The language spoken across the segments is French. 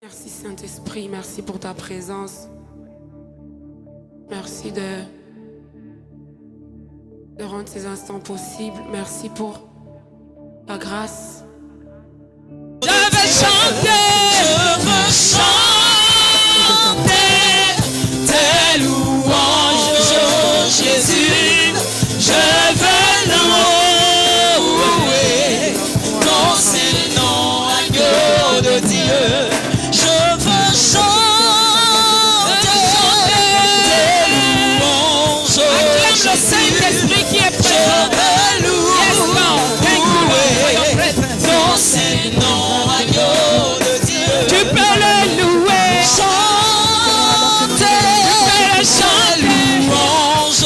Merci Saint-Esprit, merci pour ta présence. Merci de rendre ces instants possibles. Merci pour ta grâce. Je veux chanter tes louanges, Jésus. Je veux louer ton Saint-Nom, agneau de Dieu. Je veux chanter tes louanges, Jésus. Qui est Je veux louer ton Saint-Nom, agneau de Dieu. Tu peux le louer. Chanter ta louange,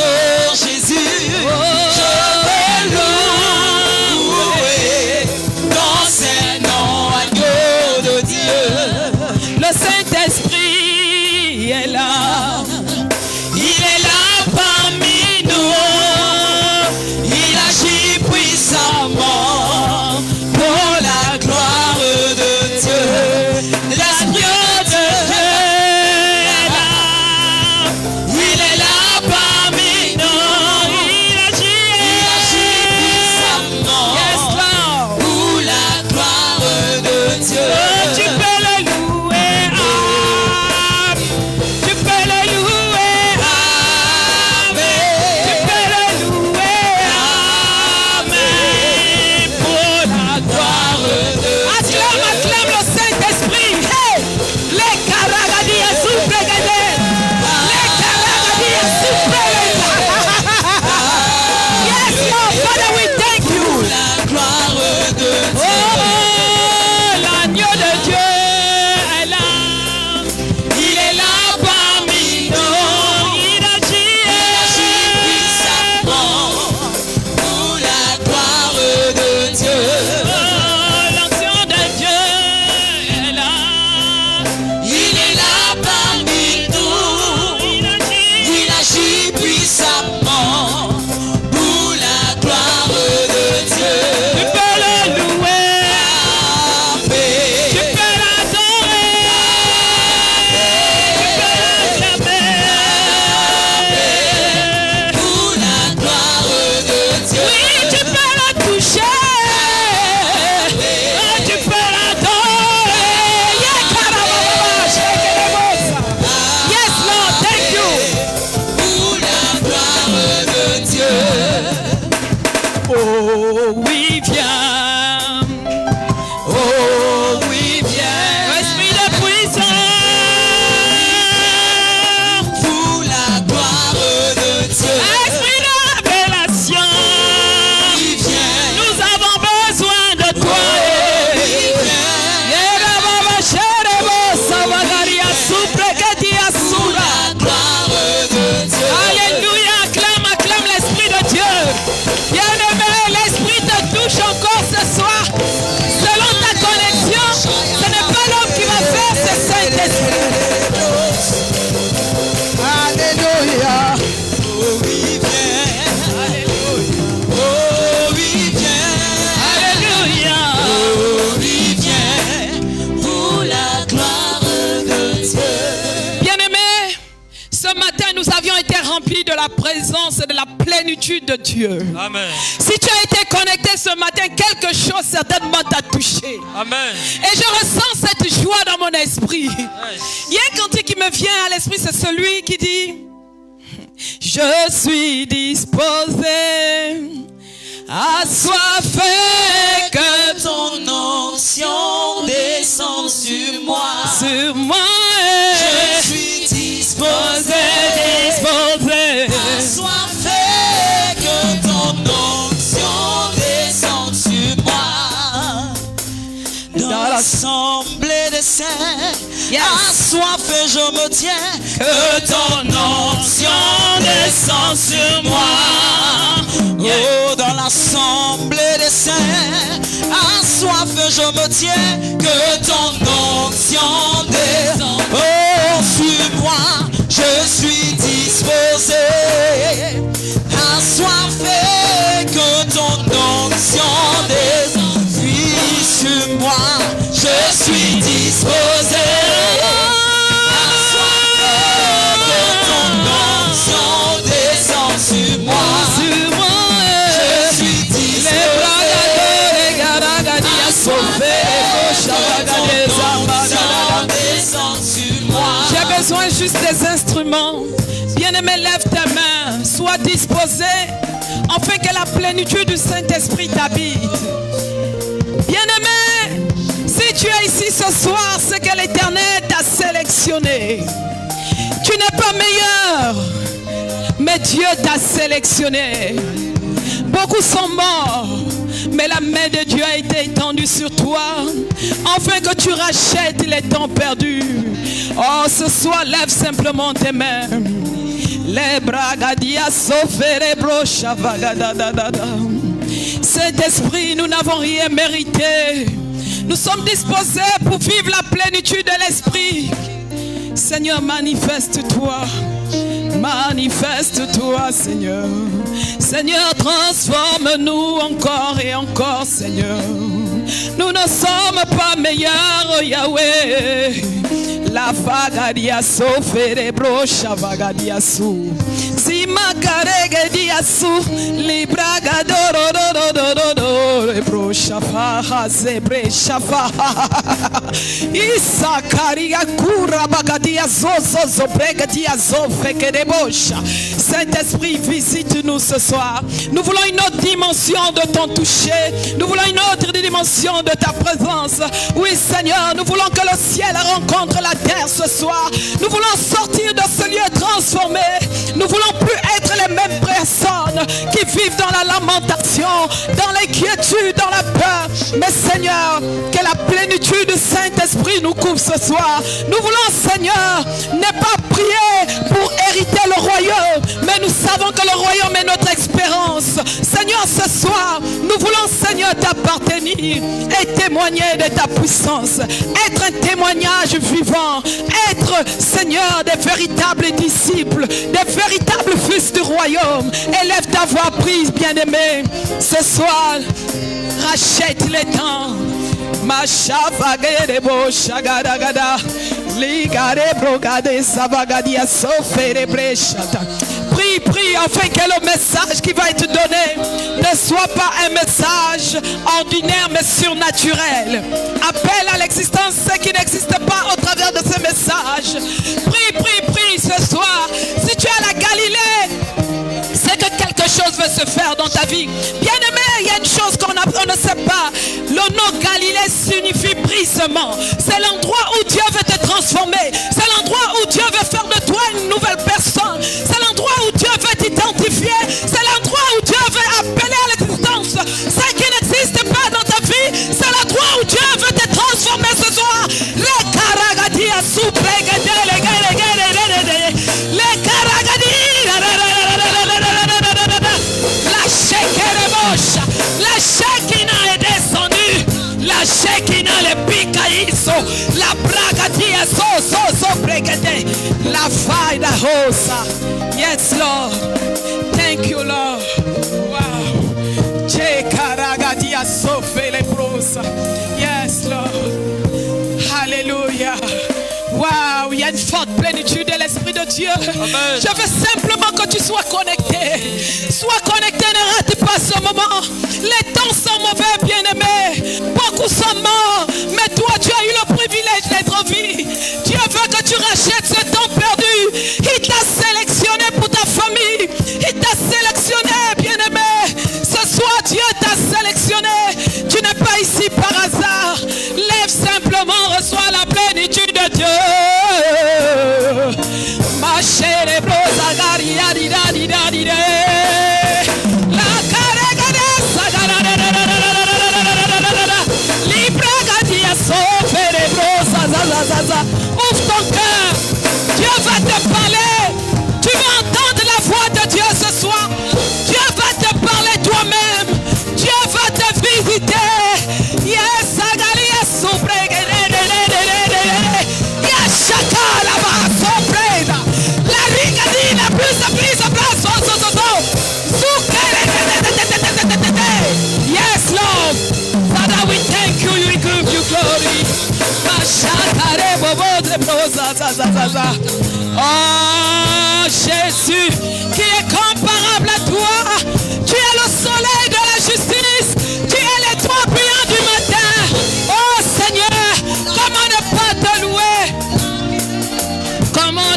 Jésus. Je veux louer ton Saint-Nom, agneau de Dieu. Le Saint-Esprit est là. Il est là parmi nous. Il agit puissamment pour la gloire de Dieu. L'Esprit de Dieu est là. Il est là parmi nous. Il agit puissamment Yes, Lord. pour la gloire de Dieu. Tu peux le louer. Tu peux le louer. Tu peux le louer. Pour la gloire de Dieu. Acclame, acclame le Saint-Esprit. Hey! Les caragadia soupregade. Les caragadia soupregade. Yes, Lord, Father, we thank you. Pour la gloire de Oh, Dieu. l'agneau de Dieu est là. Il est là parmi nous. Il agit. Puissamment pour la gloire de Dieu. Oh, l'action de Dieu est là. Il est là parmi nous. Il agit. Il agit puissamment pour la gloire de Dieu. Tu peux le louer. Tu Amen. peux l'adorer. Tu peux l'acclamer. Pour la gloire de Dieu. Oui, tu peux la toucher. Oh, tu peux l'adorer. Yeah, carababa, shake it, bossa. Yes, Lord, thank you. Pour la gloire de Dieu. Oh, oui, viens. Oh oui, viens. Esprit de puissance. Pour la gloire de Dieu. Esprit de révélation. Il vient. Nous avons besoin de toi. Il vient. Pour la gloire de Dieu. Alléluia, acclame, acclame l'Esprit de Dieu. Bien-aimé, l'Esprit te touche encore ce soir. Selon ta connexion, ce n'est pas l'homme qui va faire, c'est Saint-Esprit. Alléluia. Oh oui, viens. Oh oui, viens. Alléluia. Oh oui, viens. Pour la gloire de Dieu. Bien-aimé, ce matin, nous avions été remplis de la présence et de la plénitude de Dieu. Amen. Si tu as été connecté ce matin, quelque chose certainement t'a touché. Amen. Et je ressens cette joie dans mon esprit. Il y a un cantique qui me vient à l'esprit, c'est celui qui dit: je suis disposé, assoiffé, que Ton onction descend sur moi. sur moi Je suis disposé. disposé. Assoiffé, que ton onction descende sur moi. Dans l'assemblée des saints, assoiffé, je me tiens. Que ton onction descend sur moi. Oh, dans l'assemblée des saints, assoiffé, je me tiens. Que ton onction descend. Oh, sur moi, je suis disposé. Assoiffé, que ton onction descend. Puis sur moi, je suis disposé. besoin juste des instruments. Bien-aimé, lève ta main, sois disposé, afin que la plénitude du Saint-Esprit t'habite. Bien-aimé, si tu es ici ce soir, c'est que l'Éternel t'a sélectionné. Tu n'es pas meilleur, mais Dieu t'a sélectionné. Beaucoup sont morts, mais la main de Dieu a été étendue sur toi, afin que tu rachètes les temps perdus. Oh, ce soir, lève simplement tes mains. Les bragadia soferebro chavagadadadada. Saint-Esprit, nous n'avons rien mérité. Nous sommes disposés pour vivre la plénitude de l'Esprit. Seigneur, manifeste-toi. Manifeste-toi, Seigneur. Seigneur, transforme-nous encore et encore, Seigneur. Nous ne sommes pas meilleurs, Yahweh. La vagadia soferebro chavagadiasu. Si makarege diasu. Libraga dororororororo. Ebro shafaha zebre shafaha. Isakaria kura bagadia zozo zobregadia zofekedebosha. Saint-Esprit, visite-nous ce soir. Nous voulons une autre dimension de ton toucher. Nous voulons une autre dimension de ta présence. Oui, Seigneur, nous voulons que le ciel rencontre la terre ce soir. Nous voulons sortir de ce lieu transformé. Nous voulons plus être les mêmes personnes qui vivent dans la lamentation, dans l'inquiétude, dans la peur. Mais Seigneur, que la plénitude du Saint-Esprit nous couvre ce soir. Nous voulons, Seigneur, ne pas prier pour hériter le royaume, mais nous savons que le royaume est notre expérience. Seigneur, ce soir, nous voulons, Seigneur, t'appartenir et témoigner de ta puissance. Être un témoignage vivant. Être, Seigneur, des véritables disciples, des véritables fils du royaume. Élève ta voix prise, bien-aimé. Ce soir, rachète les temps. Machavagedebo shagadagada. Ligarebrogade savagadia soferebrechata. Prie, prie, afin que le message qui va être donné ne soit pas un message ordinaire mais surnaturel. Appelle à l'existence ce qui n'existe pas au travers de ce message. Prie, prie, prie ce soir. Si tu es à la Galilée, c'est que quelque chose veut se faire dans ta vie. Bien-aimé, il y a une chose qu'on ne sait pas. Le nom Galilée signifie brisement. C'est l'endroit où Dieu veut te transformer. C'est l'endroit où Dieu veut faire de toi une nouvelle personne. C'est l'endroit où Dieu veut t'identifier. C'est l'endroit où Dieu veut appeler à l'existence ce qui n'existe pas dans ta vie. C'est l'endroit où Dieu veut te transformer ce soir. Les karagadi à soupregade, les karagadi. La Shekinah est descendue. La Shekinah le picaïso. La bragadia so bregade. La faida hosa. Yes, Lord. Thank you, Lord. Wow. Che karagadia so felebrosa. Yes, Lord. Hallelujah. Waouh, il y a une forte plénitude de l'Esprit de Dieu. Amen. Je veux simplement que tu sois connecté. Sois connecté, ne rate pas ce moment. Les temps sont mauvais, bien-aimés. Beaucoup sont morts. Mais toi, tu as eu le privilège d'être en vie. Dieu veut que tu rachètes ce temps perdu. Il t'a sélectionné pour ta famille. Il t'a sélectionné, bien-aimé. Ce soir, Dieu t'a sélectionné. Tu n'es pas ici par hasard. Lève simplement, reçois la plénitude de Dieu. Ma chérie brosa garia di da di da di de. La carega sagara libra gadia so fere brosa za. Ouvre ton cœur. Dieu va te parler. Tu vas entendre la voix de Dieu ce soir. Dieu va te parler toi-même. Dieu va te visiter. Yes, agalia sobre. Yes, Lord. Father, we thank you. We give you glory. Oh, Jésus, qui est comparable à toi. Tu es le soleil de la justice. Tu es l'étoile brillante du matin. Oh, Seigneur, comment ne pas te louer? Comment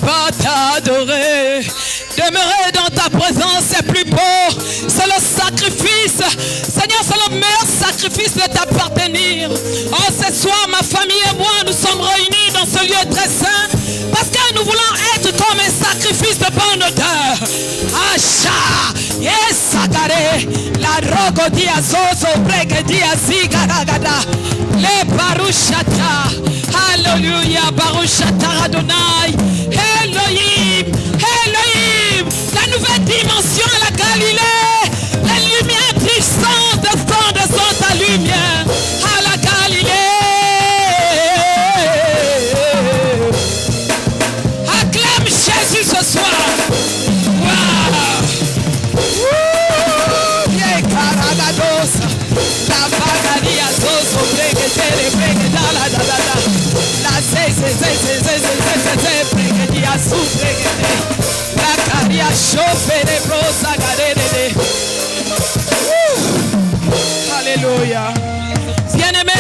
pas t'adorer. Demeurer dans ta présence, c'est plus beau. C'est le sacrifice. Seigneur, c'est le meilleur sacrifice de t'appartenir. Oh, ce soir, ma famille et moi, nous sommes réunis dans ce lieu très saint. Parce que nous voulons être comme un sacrifice de bonne odeur. Acha, yes, sagare, la rogo dia zozo, brege dia zigaragada, le barushata, hallelujah, barushata Adonai, Elohim, Elohim, la nouvelle dimension à la Galilée, la lumière puissante descend ta lumière à la Galilée. Acclame Jésus ce soir. Alléluia. Bien-aimé,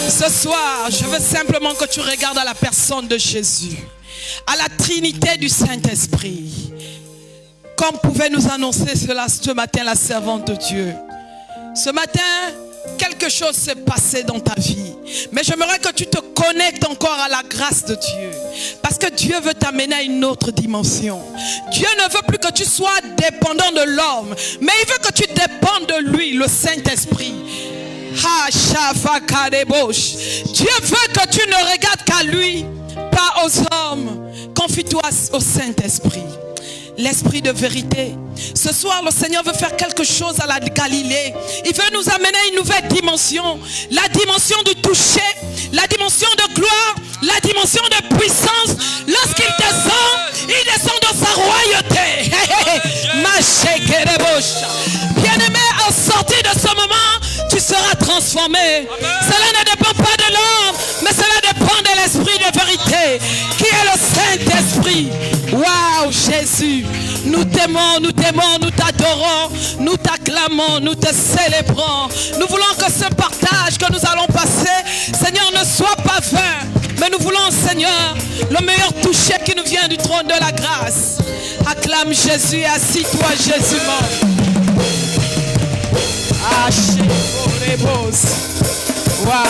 ce soir, je veux simplement que tu regardes à la personne de Jésus, à la Trinité du Saint-Esprit. Comme pouvait nous annoncer cela ce matin la servante de Dieu. Ce matin, quelque chose s'est passé dans ta vie. Mais j'aimerais que tu te connectes encore à la grâce de Dieu. Parce que Dieu veut t'amener à une autre dimension. Dieu ne veut plus que tu sois dépendant de l'homme. Mais il veut que tu dépendes de lui, le Saint-Esprit. Dieu veut que tu ne regardes qu'à lui, pas aux hommes. Confie-toi au Saint-Esprit. L'esprit de vérité. Ce soir, le Seigneur veut faire quelque chose à la Galilée. Il veut nous amener à une nouvelle dimension. La dimension du toucher, la dimension de gloire, la dimension de puissance. Lorsqu'il descend, il descend dans sa royauté. Bien-aimé, en sortie de ce moment, tu seras transformé. Cela ne dépend pas de l'homme, mais cela dépend de l'esprit de vérité, qui est le Saint-Esprit. Waouh, Jésus, nous t'aimons, nous t'aimons, nous t'adorons, nous t'acclamons, nous te célébrons. Nous voulons que ce partage que nous allons passer, Seigneur, ne soit pas vain, mais nous voulons, Seigneur, le meilleur toucher qui nous vient du trône de la grâce. Acclame Jésus et assis-toi, Jésus mort. Waouh.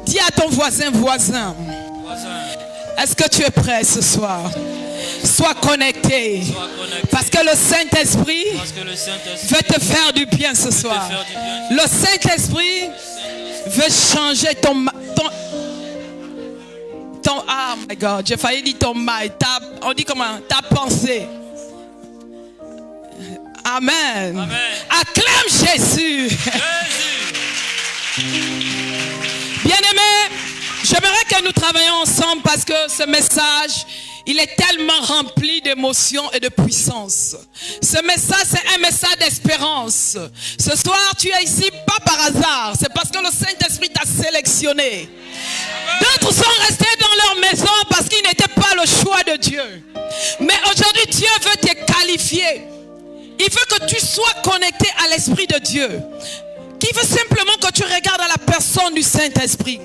Dis à ton voisin, est-ce que tu es prêt ce soir? Sois connecté. Parce que le Saint-Esprit veut te faire du bien ce soir. Le Saint-Esprit veut changer ton ah my God, j'ai failli dire ton mind. On dit comment? Ta pensée. Amen. Amen. Acclame Jésus. Bien-aimés, j'aimerais que nous travaillions ensemble parce que ce message, il est tellement rempli d'émotions et de puissance. Ce message, c'est un message d'espérance. Ce soir, tu es ici pas par hasard. C'est parce que le Saint-Esprit t'a sélectionné. D'autres sont restés dans leur maison parce qu'ils n'étaient pas le choix de Dieu. Mais aujourd'hui, Dieu veut te qualifier. Il veut que tu sois connecté à l'Esprit de Dieu. Qui veut simplement que tu regardes à la personne du Saint-Esprit.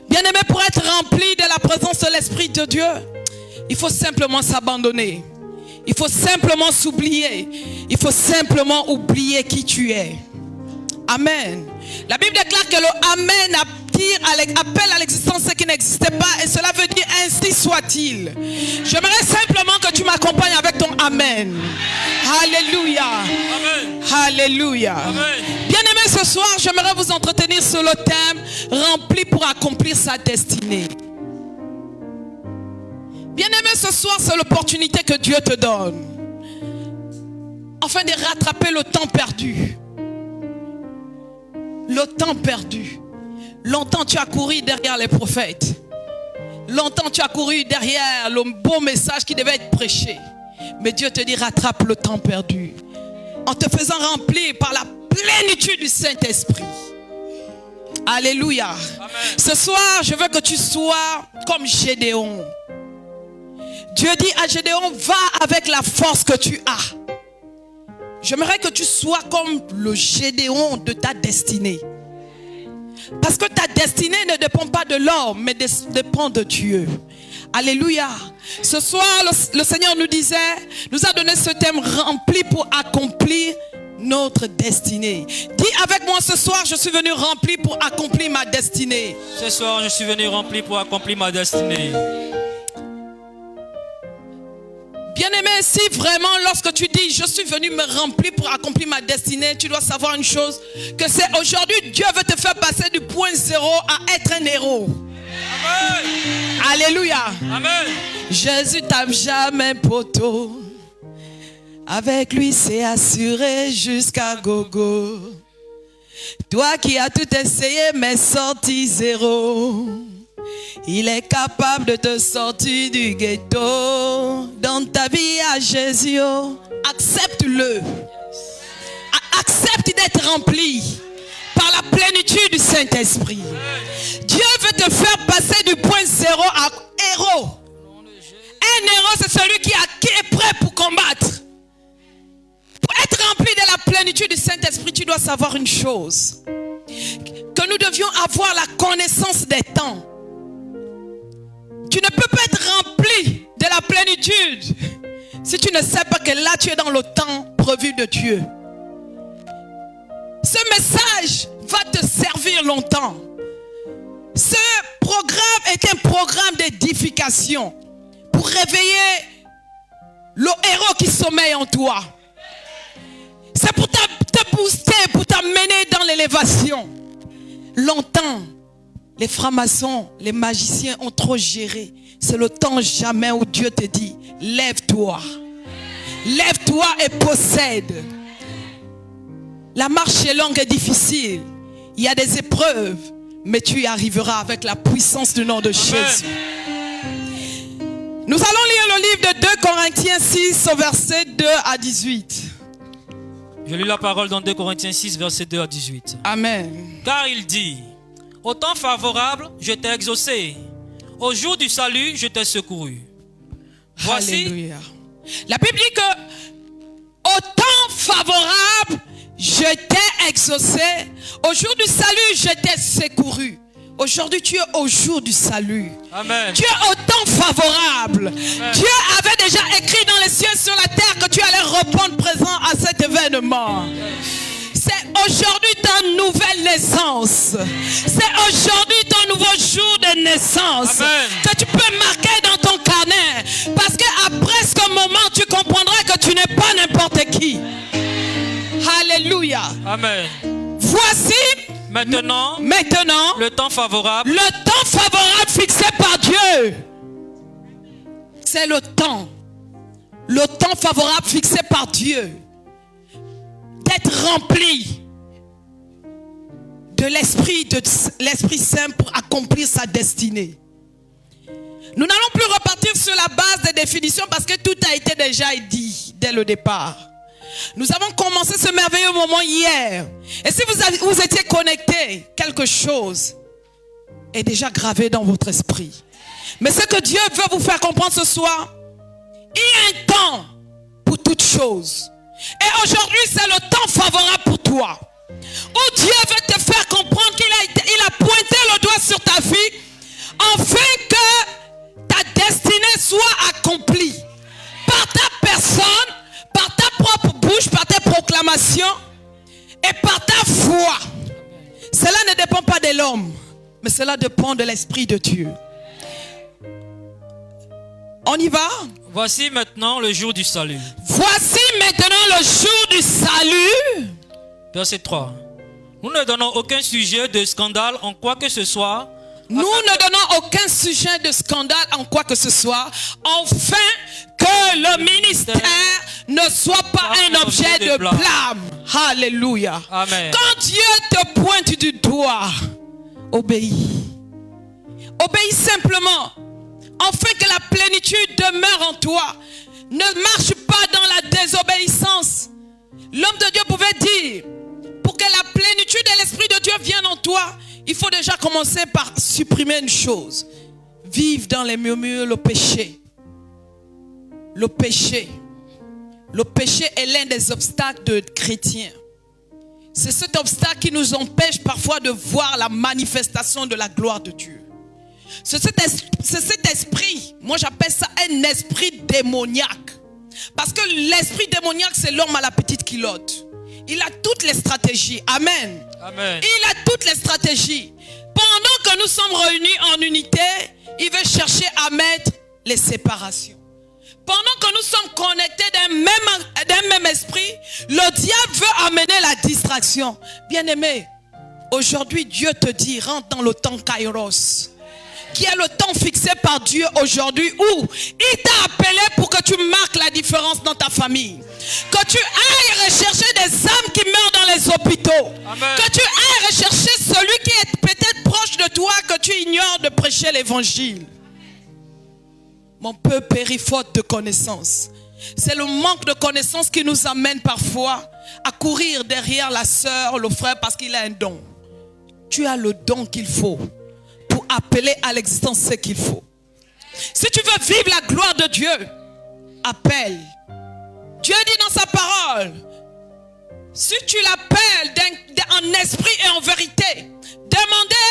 Bien-aimé, pour être rempli de la présence de l'Esprit de Dieu, il faut simplement s'abandonner. Il faut simplement s'oublier. Il faut simplement oublier qui tu es. Amen. La Bible déclare que le Amen appelle à l'existence ce qui n'existait pas, et cela veut dire ainsi soit-il. J'aimerais simplement que tu m'accompagnes avec ton Amen. Alléluia. Amen. Alléluia. Amen. Bien-aimés, ce soir, j'aimerais vous entretenir sur le thème rempli pour accomplir sa destinée. Bien-aimés, ce soir, c'est l'opportunité que Dieu te donne afin de rattraper le temps perdu. Le temps perdu. Longtemps tu as couru derrière les prophètes. Longtemps tu as couru derrière le beau message qui devait être prêché. Mais Dieu te dit rattrape le temps perdu. En te faisant remplir par la plénitude du Saint-Esprit. Alléluia. Amen. Ce soir je veux que tu sois comme Gédéon. Dieu dit à Gédéon, va avec la force que tu as. J'aimerais que tu sois comme le Gédéon de ta destinée. Parce que ta ta destinée ne dépend pas de l'homme, mais dépend de Dieu. Alléluia. Ce soir, le Seigneur nous a donné ce thème rempli pour accomplir notre destinée. Dis avec moi ce soir, je suis venu rempli pour accomplir ma destinée. Ce soir, je suis venu rempli pour accomplir ma destinée. Bien-aimé, si vraiment lorsque tu dis je suis venu me remplir pour accomplir ma destinée, tu dois savoir une chose, que c'est aujourd'hui Dieu veut te faire passer du point zéro à être un héros. Amen. Alléluia. Amen. Jésus tape jamais poteau. Avec lui c'est assuré jusqu'à gogo. Toi qui as tout essayé mais sorti zéro. Il est capable de te sortir du ghetto. Dans ta vie à Jésus, accepte-le. Accepte d'être rempli par la plénitude du Saint-Esprit. Dieu veut te faire passer du point zéro à héros. Un héros, c'est celui qui est prêt pour combattre. Pour être rempli de la plénitude du Saint-Esprit, tu dois savoir une chose. Que nous devions avoir la connaissance des temps. Tu ne peux pas être rempli de la plénitude si tu ne sais pas que là tu es dans le temps prévu de Dieu. Ce message va te servir longtemps. Ce programme est un programme d'édification pour réveiller le héros qui sommeille en toi. C'est pour te booster, pour t'amener dans l'élévation. Longtemps, les francs-maçons, les magiciens ont trop géré. C'est le temps jamais où Dieu te dit, lève-toi. Lève-toi et possède. La marche est longue et difficile. Il y a des épreuves, mais tu y arriveras avec la puissance du nom de Jésus. Nous allons lire le livre de 2 Corinthiens 6, au verset 2 à 18. Je lis la parole dans 2 Corinthiens 6, verset 2 à 18. Amen. Car il dit, au temps favorable, je t'ai exaucé. Au jour du salut, je t'ai secouru. Voici. Alléluia. La Bible dit que au temps favorable, je t'ai exaucé. Au jour du salut, je t'ai secouru. Aujourd'hui, tu es au jour du salut. Amen. Tu es au temps favorable. Amen. Dieu avait déjà écrit dans les cieux et sur la terre que tu allais répondre présent à cet événement. C'est aujourd'hui ta nouvelle naissance. C'est aujourd'hui ton nouveau jour de naissance. Amen. Que tu peux marquer dans ton carnet. Parce qu'après ce moment, tu comprendras que tu n'es pas n'importe qui. Alléluia. Amen. Voici Maintenant, le temps favorable. Le temps favorable fixé par Dieu. C'est le temps. Le temps favorable fixé par Dieu. D'être rempli de l'Esprit Saint pour accomplir sa destinée. Nous n'allons plus repartir sur la base des définitions parce que tout a été déjà dit dès le départ. Nous avons commencé ce merveilleux moment hier. Et si vous étiez connecté, quelque chose est déjà gravé dans votre esprit. Mais ce que Dieu veut vous faire comprendre ce soir, il y a un temps pour toutes choses. Et aujourd'hui, c'est le temps favorable pour toi. Où Dieu veut te faire comprendre qu'il a pointé le doigt sur ta vie afin que ta destinée soit accomplie par ta personne, par ta propre bouche, par tes proclamations et par ta foi. Cela ne dépend pas de l'homme, mais cela dépend de l'Esprit de Dieu. On y va? Voici maintenant le jour du salut. Voici maintenant le jour du salut. Verset 3. Nous ne donnons aucun sujet de scandale en quoi que ce soit. Nous ne donnons aucun sujet de scandale en quoi que ce soit, afin que le ministère ne soit pas un objet de blâme. Alléluia. Amen. Quand Dieu te pointe du doigt, obéis. Obéis simplement, afin que la plénitude demeure en toi. Ne marche pas dans la désobéissance. L'homme de Dieu pouvait dire, pour que la plénitude de l'Esprit de Dieu vienne en toi, il faut déjà commencer par supprimer une chose. Vivre dans les murmures, le péché. Le péché. Le péché est l'un des obstacles de chrétiens. C'est cet obstacle qui nous empêche parfois de voir la manifestation de la gloire de Dieu. C'est cet esprit, moi j'appelle ça un esprit démoniaque. Parce que l'esprit démoniaque, c'est l'homme à la petite culotte. Il a toutes les stratégies. Amen. Amen. Il a toutes les stratégies. Pendant que nous sommes réunis en unité, il veut chercher à mettre les séparations. Pendant que nous sommes connectés d'un même esprit, le diable veut amener la distraction. Bien-aimé, aujourd'hui Dieu te dit, rentre dans le temps Kairos, qui est le temps fixé par Dieu aujourd'hui, où il t'a appelé pour que tu marques la différence dans ta famille. Que tu ailles rechercher des âmes qui meurent dans les hôpitaux. Amen. Que tu ailles rechercher celui qui est peut-être proche de toi, que tu ignores de prêcher l'évangile. Mon peuple périt faute de connaissance. C'est le manque de connaissance qui nous amène parfois à courir derrière la sœur, le frère, parce qu'il a un don. Tu as le don qu'il faut pour appeler à l'existence ce qu'il faut. Si tu veux vivre la gloire de Dieu, appelle. Dieu dit dans sa parole, si tu l'appelles en esprit et en vérité, demandez,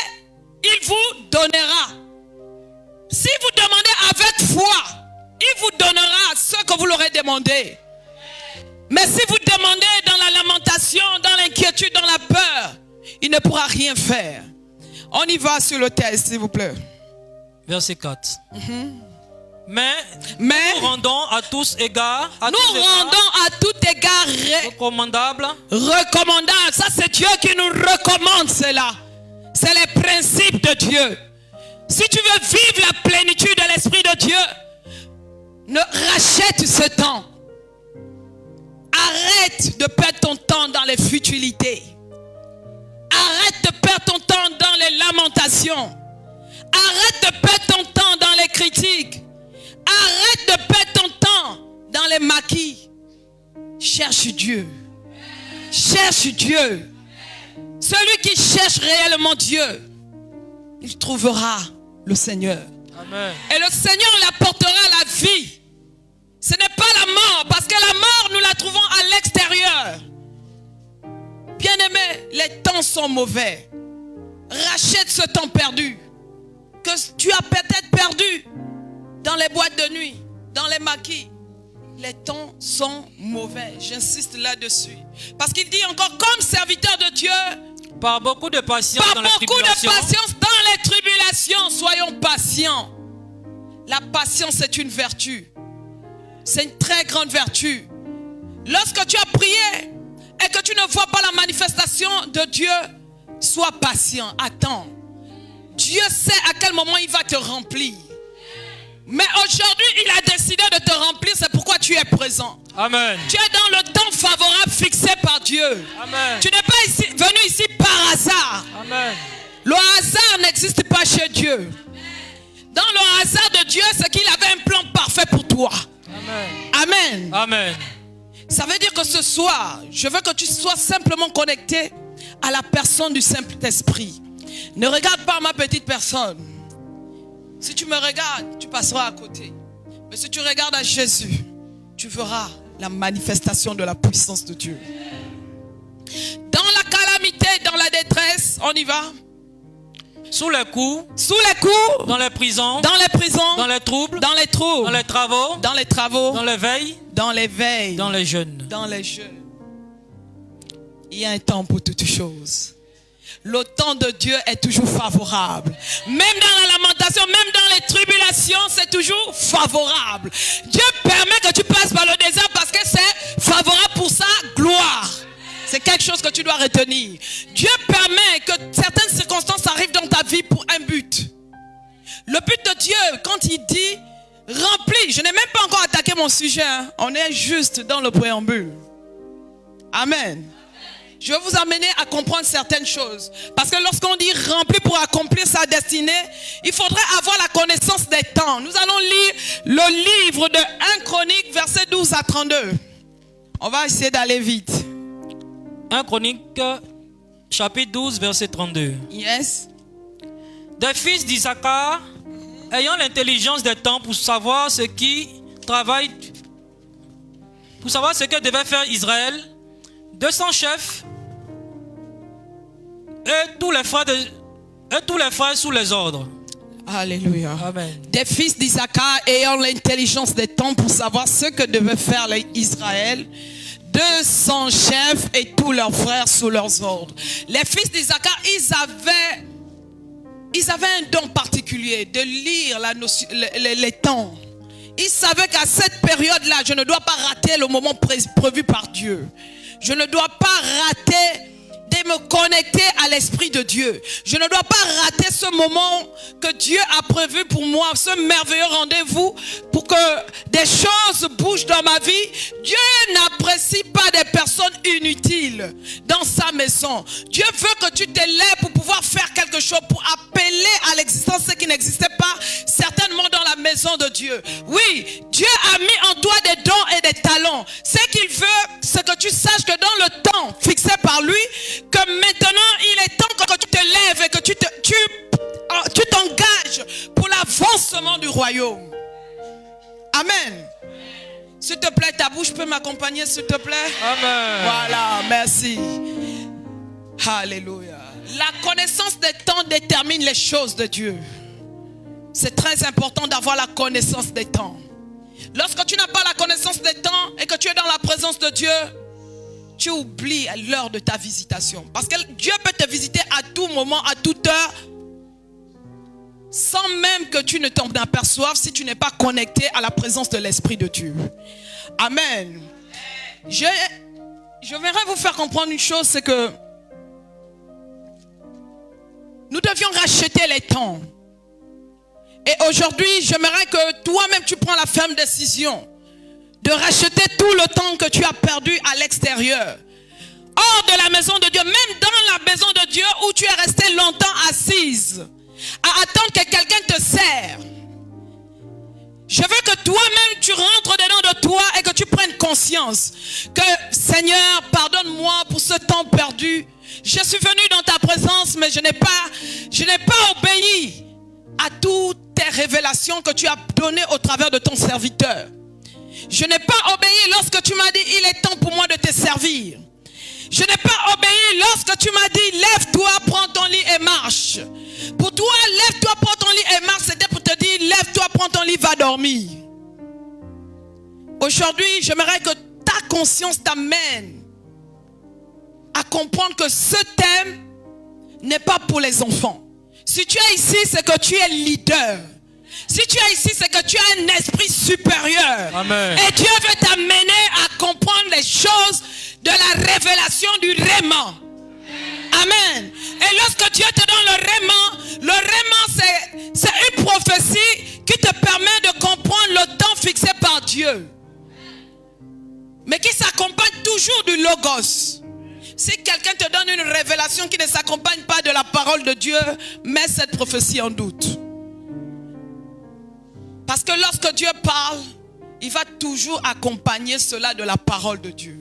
il vous donnera. Si vous demandez avec foi, il vous donnera ce que vous l'aurez demandé. Mais si vous demandez dans la lamentation, dans l'inquiétude, dans la peur, il ne pourra rien faire. On y va sur le texte, s'il vous plaît. Verset 4. Mais nous rendons à tous égards, à tout égard recommandable. Ça, c'est Dieu qui nous recommande cela. C'est les principes de Dieu. Si tu veux vivre la plénitude de l'Esprit de Dieu, ne rachète ce temps. Arrête de perdre ton temps dans les futilités. Arrête de perdre ton temps dans les lamentations. Arrête de perdre ton temps dans les critiques. Arrête de perdre ton temps dans les maquis. Cherche Dieu. Cherche Dieu. Celui qui cherche réellement Dieu, il trouvera le Seigneur. Amen. Et le Seigneur l'apportera la vie. Ce n'est pas la mort, parce que la mort, nous la trouvons à l'extérieur. Bien-aimé, les temps sont mauvais. Rachète ce temps perdu, que tu as peut-être perdu dans les boîtes de nuit, dans les maquis. Les temps sont mauvais. J'insiste là-dessus. Parce qu'il dit encore, comme serviteur de Dieu, par beaucoup de patience par dans les beaucoup de tribulations. patience dans les tribulations, soyons patients. La patience est une vertu. C'est une très grande vertu. Lorsque tu as prié et que tu ne vois pas la manifestation de Dieu, sois patient, attends. Dieu sait à quel moment il va te remplir. Mais aujourd'hui, il a décidé de te remplir, c'est pourquoi tu es présent. Amen. Tu es dans le temps favorable fixé par Dieu. Amen. Tu n'es pas venu ici par hasard. Amen. Le hasard n'existe pas chez Dieu. Dans le hasard de Dieu, c'est qu'il avait un plan parfait pour toi. Amen. Amen. Amen. Ça veut dire que ce soir, je veux que tu sois simplement connecté à la personne du Saint-Esprit. Ne regarde pas ma petite personne. Si tu me regardes, tu passeras à côté. Mais si tu regardes à Jésus, tu verras la manifestation de la puissance de Dieu. Dans la calamité, dans la détresse, on y va. Sous les coups, dans les prisons, dans les troubles, dans les travaux, dans les travaux, dans les veilles, dans les jeûnes. Il y a un temps pour toutes choses. Le temps de Dieu est toujours favorable. Même dans la lamentation, même dans les tribulations, c'est toujours favorable. Dieu permet que tu passes par le désert parce que c'est favorable pour sa gloire. C'est quelque chose que tu dois retenir. Dieu permet que certaines circonstances arrivent dans ta vie pour un but. Le but de Dieu, quand il dit remplis, je n'ai même pas encore attaqué mon sujet. On est juste dans le préambule. Amen. Je vais vous amener à comprendre certaines choses. Parce que lorsqu'on dit rempli pour accomplir sa destinée, il faudrait avoir la connaissance des temps. Nous allons lire le livre de 1 Chronique, versets 12 à 32. On va essayer d'aller vite. 1 Chronique, chapitre 12, verset 32. Yes. Des fils d'Issachar, ayant l'intelligence des temps pour savoir ce qui travaille, pour savoir ce que devait faire Israël, 200 chefs et tous les frères sous les ordres. Alléluia. Amen. Des fils d'Isaacar ayant l'intelligence des temps pour savoir ce que devait faire Israël, 200 chefs et tous leurs frères sous leurs ordres. Les fils d'Isaacar, ils avaient un don particulier de lire les temps. Ils savaient qu'à cette période-là, je ne dois pas rater le moment prévu par Dieu. Je ne dois pas rater de me connecter à l'Esprit de Dieu. Je ne dois pas rater ce moment que Dieu a prévu pour moi, ce merveilleux rendez-vous pour que des choses bougent dans ma vie. Dieu n'apprécie pas des personnes inutiles dans sa maison. Dieu veut que tu t'élèves pour pouvoir faire quelque chose, pour appeler à l'existence ce qui n'existait pas certainement dans la maison de Dieu. Oui, Dieu a mis en toi des dons et des talents. Ce qu'il veut, c'est que tu saches que dans le temps fixé par lui, que maintenant il est temps que tu te lèves et que tu t'engages pour l'avancement du royaume. Amen. S'il te plaît, ta bouche peut m'accompagner, s'il te plaît. Amen. Voilà, merci. Alléluia. La connaissance des temps détermine les choses de Dieu. C'est très important d'avoir la connaissance des temps. Lorsque tu n'as pas la connaissance des temps et que tu es dans la présence de Dieu, tu oublies l'heure de ta visitation. Parce que Dieu peut te visiter à tout moment, à toute heure, sans même que tu ne t'en aperçoives si tu n'es pas connecté à la présence de l'Esprit de Dieu. Amen. Je voudrais vous faire comprendre une chose, c'est que nous devions racheter les temps. Et aujourd'hui, j'aimerais que toi-même tu prends la ferme décision de racheter tout le temps que tu as perdu à l'extérieur, hors de la maison de Dieu, même dans la maison de Dieu où tu es resté longtemps assise à attendre que quelqu'un te serve. Je veux que toi-même tu rentres dedans de toi et que tu prennes conscience que Seigneur, pardonne-moi pour ce temps perdu. Je suis venu dans ta présence, mais je n'ai pas obéi à toutes tes révélations que tu as données au travers de ton serviteur. Je n'ai pas obéi lorsque tu m'as dit il est temps pour moi de te servir. Je n'ai pas obéi lorsque tu m'as dit lève-toi, prends ton lit et marche. Pour toi, lève-toi, prends ton lit et marche, c'était pour te dire lève-toi, prends ton lit, va dormir. Aujourd'hui, j'aimerais que ta conscience t'amène à comprendre que ce thème n'est pas pour les enfants. Si tu es ici, c'est que tu es leader. Si tu es ici, c'est que tu as un esprit supérieur. Amen. Et Dieu veut t'amener à comprendre les choses de la révélation du réma. Amen. Et lorsque Dieu te donne le réma, c'est une prophétie qui te permet de comprendre le temps fixé par Dieu. Mais qui s'accompagne toujours du logos. Si quelqu'un te donne une révélation qui ne s'accompagne pas de la parole de Dieu, mets cette prophétie en doute. Parce que lorsque Dieu parle, il va toujours accompagner cela de la parole de Dieu.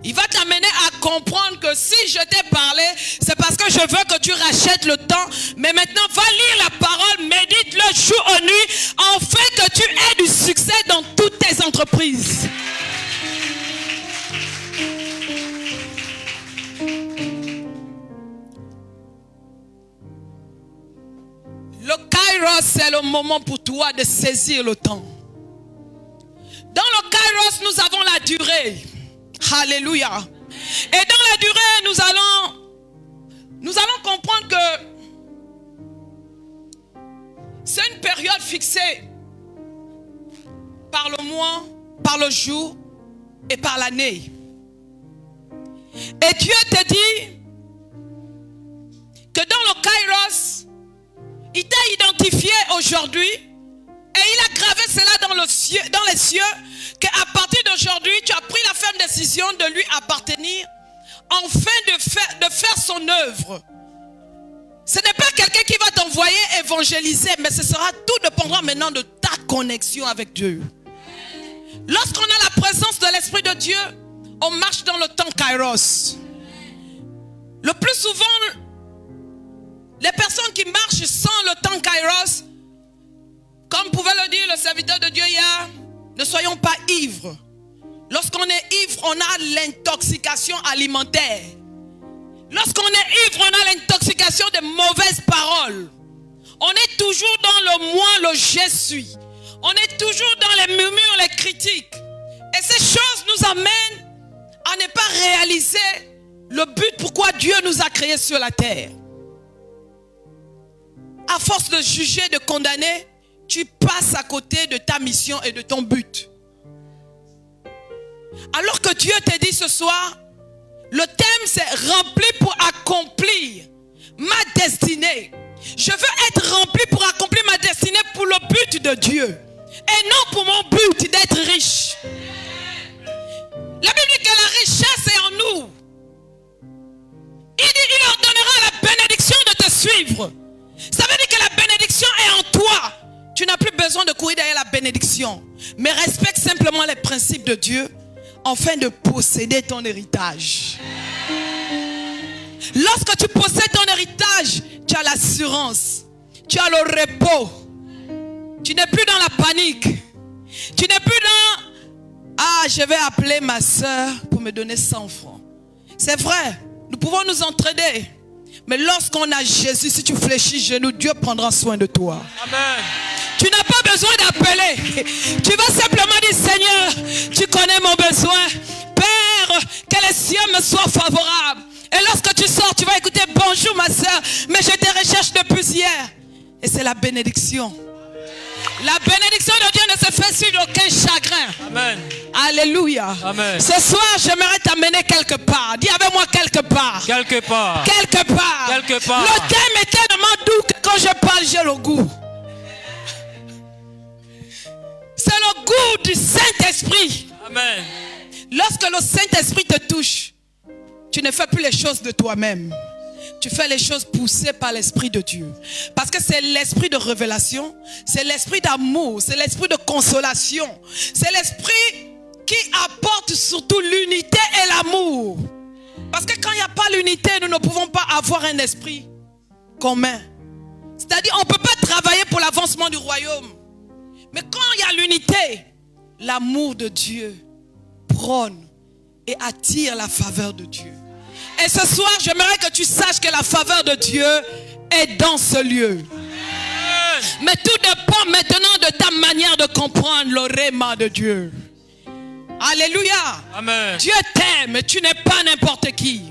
Il va t'amener à comprendre que si je t'ai parlé, c'est parce que je veux que tu rachètes le temps. Mais maintenant, va lire la parole, médite-le jour et nuit, afin que tu aies du succès dans toutes tes entreprises. Le Kairos, c'est le moment pour toi de saisir le temps. Dans le Kairos, nous avons la durée. Alléluia. Et dans la durée, nous allons comprendre que c'est une période fixée par le mois, par le jour et par l'année. Et Dieu te dit que dans le Kairos, il t'a identifié aujourd'hui et il a gravé cela dans les cieux, qu'à partir d'aujourd'hui, tu as pris la ferme décision de lui appartenir, afin de faire son œuvre. Ce n'est pas quelqu'un qui va t'envoyer évangéliser, mais ce sera tout dépendra maintenant de ta connexion avec Dieu. Lorsqu'on a la présence de l'Esprit de Dieu, on marche dans le temps Kairos. Le plus souvent, les personnes qui marchent sans le temps Kairos, comme pouvait le dire le serviteur de Dieu hier, ne soyons pas ivres. Lorsqu'on est ivre, on a l'intoxication alimentaire. Lorsqu'on est ivre, on a l'intoxication de mauvaises paroles. On est toujours dans le moi, le je suis. On est toujours dans les murmures, les critiques. Et ces choses nous amènent à ne pas réaliser le but pourquoi Dieu nous a créés sur la terre. À force de juger, de condamner, tu passes à côté de ta mission et de ton but. Alors que Dieu te dit ce soir, le thème c'est rempli pour accomplir ma destinée. Je veux être rempli pour accomplir ma destinée pour le but de Dieu. Et non pour mon but d'être riche. La Bible dit que la richesse est en nous. Il dit, il leur donnera la bénédiction de te suivre. Ça veut dire que la bénédiction est en toi. Tu n'as plus besoin de courir derrière la bénédiction. Mais respecte simplement les principes de Dieu afin de posséder ton héritage. Lorsque tu possèdes ton héritage, tu as l'assurance. Tu as le repos. Tu n'es plus dans la panique. Tu n'es plus dans... Ah, je vais appeler ma soeur pour me donner 100 francs. C'est vrai, nous pouvons nous entraider. Mais lorsqu'on a Jésus, si tu fléchis genoux, Dieu prendra soin de toi. Amen. Tu n'as pas besoin d'appeler. Tu vas simplement dire, Seigneur, tu connais mon besoin. Père, que les cieux me soient favorables. Et lorsque tu sors, tu vas écouter, bonjour ma soeur, mais je te recherche depuis hier. Et c'est la bénédiction. La bénédiction de Dieu ne se fait sur aucun chagrin. Amen. Alléluia. Amen. Ce soir, j'aimerais t'amener quelque part. Dis avec moi quelque part. Quelque part. Quelque part. Quelque part. Le thème est tellement doux que quand je parle, j'ai le goût. C'est le goût du Saint-Esprit. Amen. Lorsque le Saint-Esprit te touche, tu ne fais plus les choses de toi-même. Tu fais les choses poussées par l'Esprit de Dieu. Parce que c'est l'Esprit de révélation, c'est l'Esprit d'amour, c'est l'Esprit de consolation. C'est l'Esprit qui apporte surtout l'unité et l'amour. Parce que quand il n'y a pas l'unité, nous ne pouvons pas avoir un esprit commun. C'est-à-dire, on ne peut pas travailler pour l'avancement du royaume. Mais quand il y a l'unité, l'amour de Dieu prône et attire la faveur de Dieu. Et ce soir, j'aimerais que tu saches que la faveur de Dieu est dans ce lieu. Mais tout dépend maintenant de ta manière de comprendre le réma de Dieu. Alléluia. Amen. Dieu t'aime, mais tu n'es pas n'importe qui.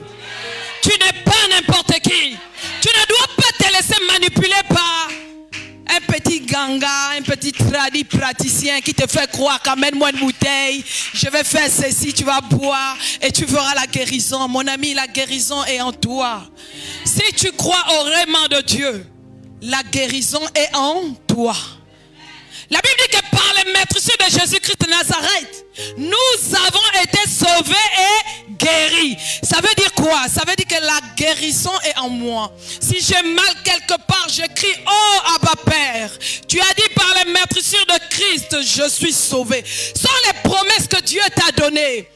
Tu n'es pas n'importe qui. Tu ne dois pas te laisser manipuler par un petit ganga, un petit tradit praticien qui te fait croire qu'amène-moi une bouteille, je vais faire ceci, tu vas boire et tu verras la guérison. Mon ami, la guérison est en toi. Si tu crois au réma de Dieu, la guérison est en toi. La Bible dit que par les maîtresses de Jésus-Christ de Nazareth, nous avons été sauvés et guéris. Ça veut dire quoi? Ça veut dire que la guérison est en moi. Si j'ai mal quelque part, je crie, oh Abba Père, tu as dit par les maîtresses de Christ, je suis sauvé. Ce sont les promesses que Dieu t'a données.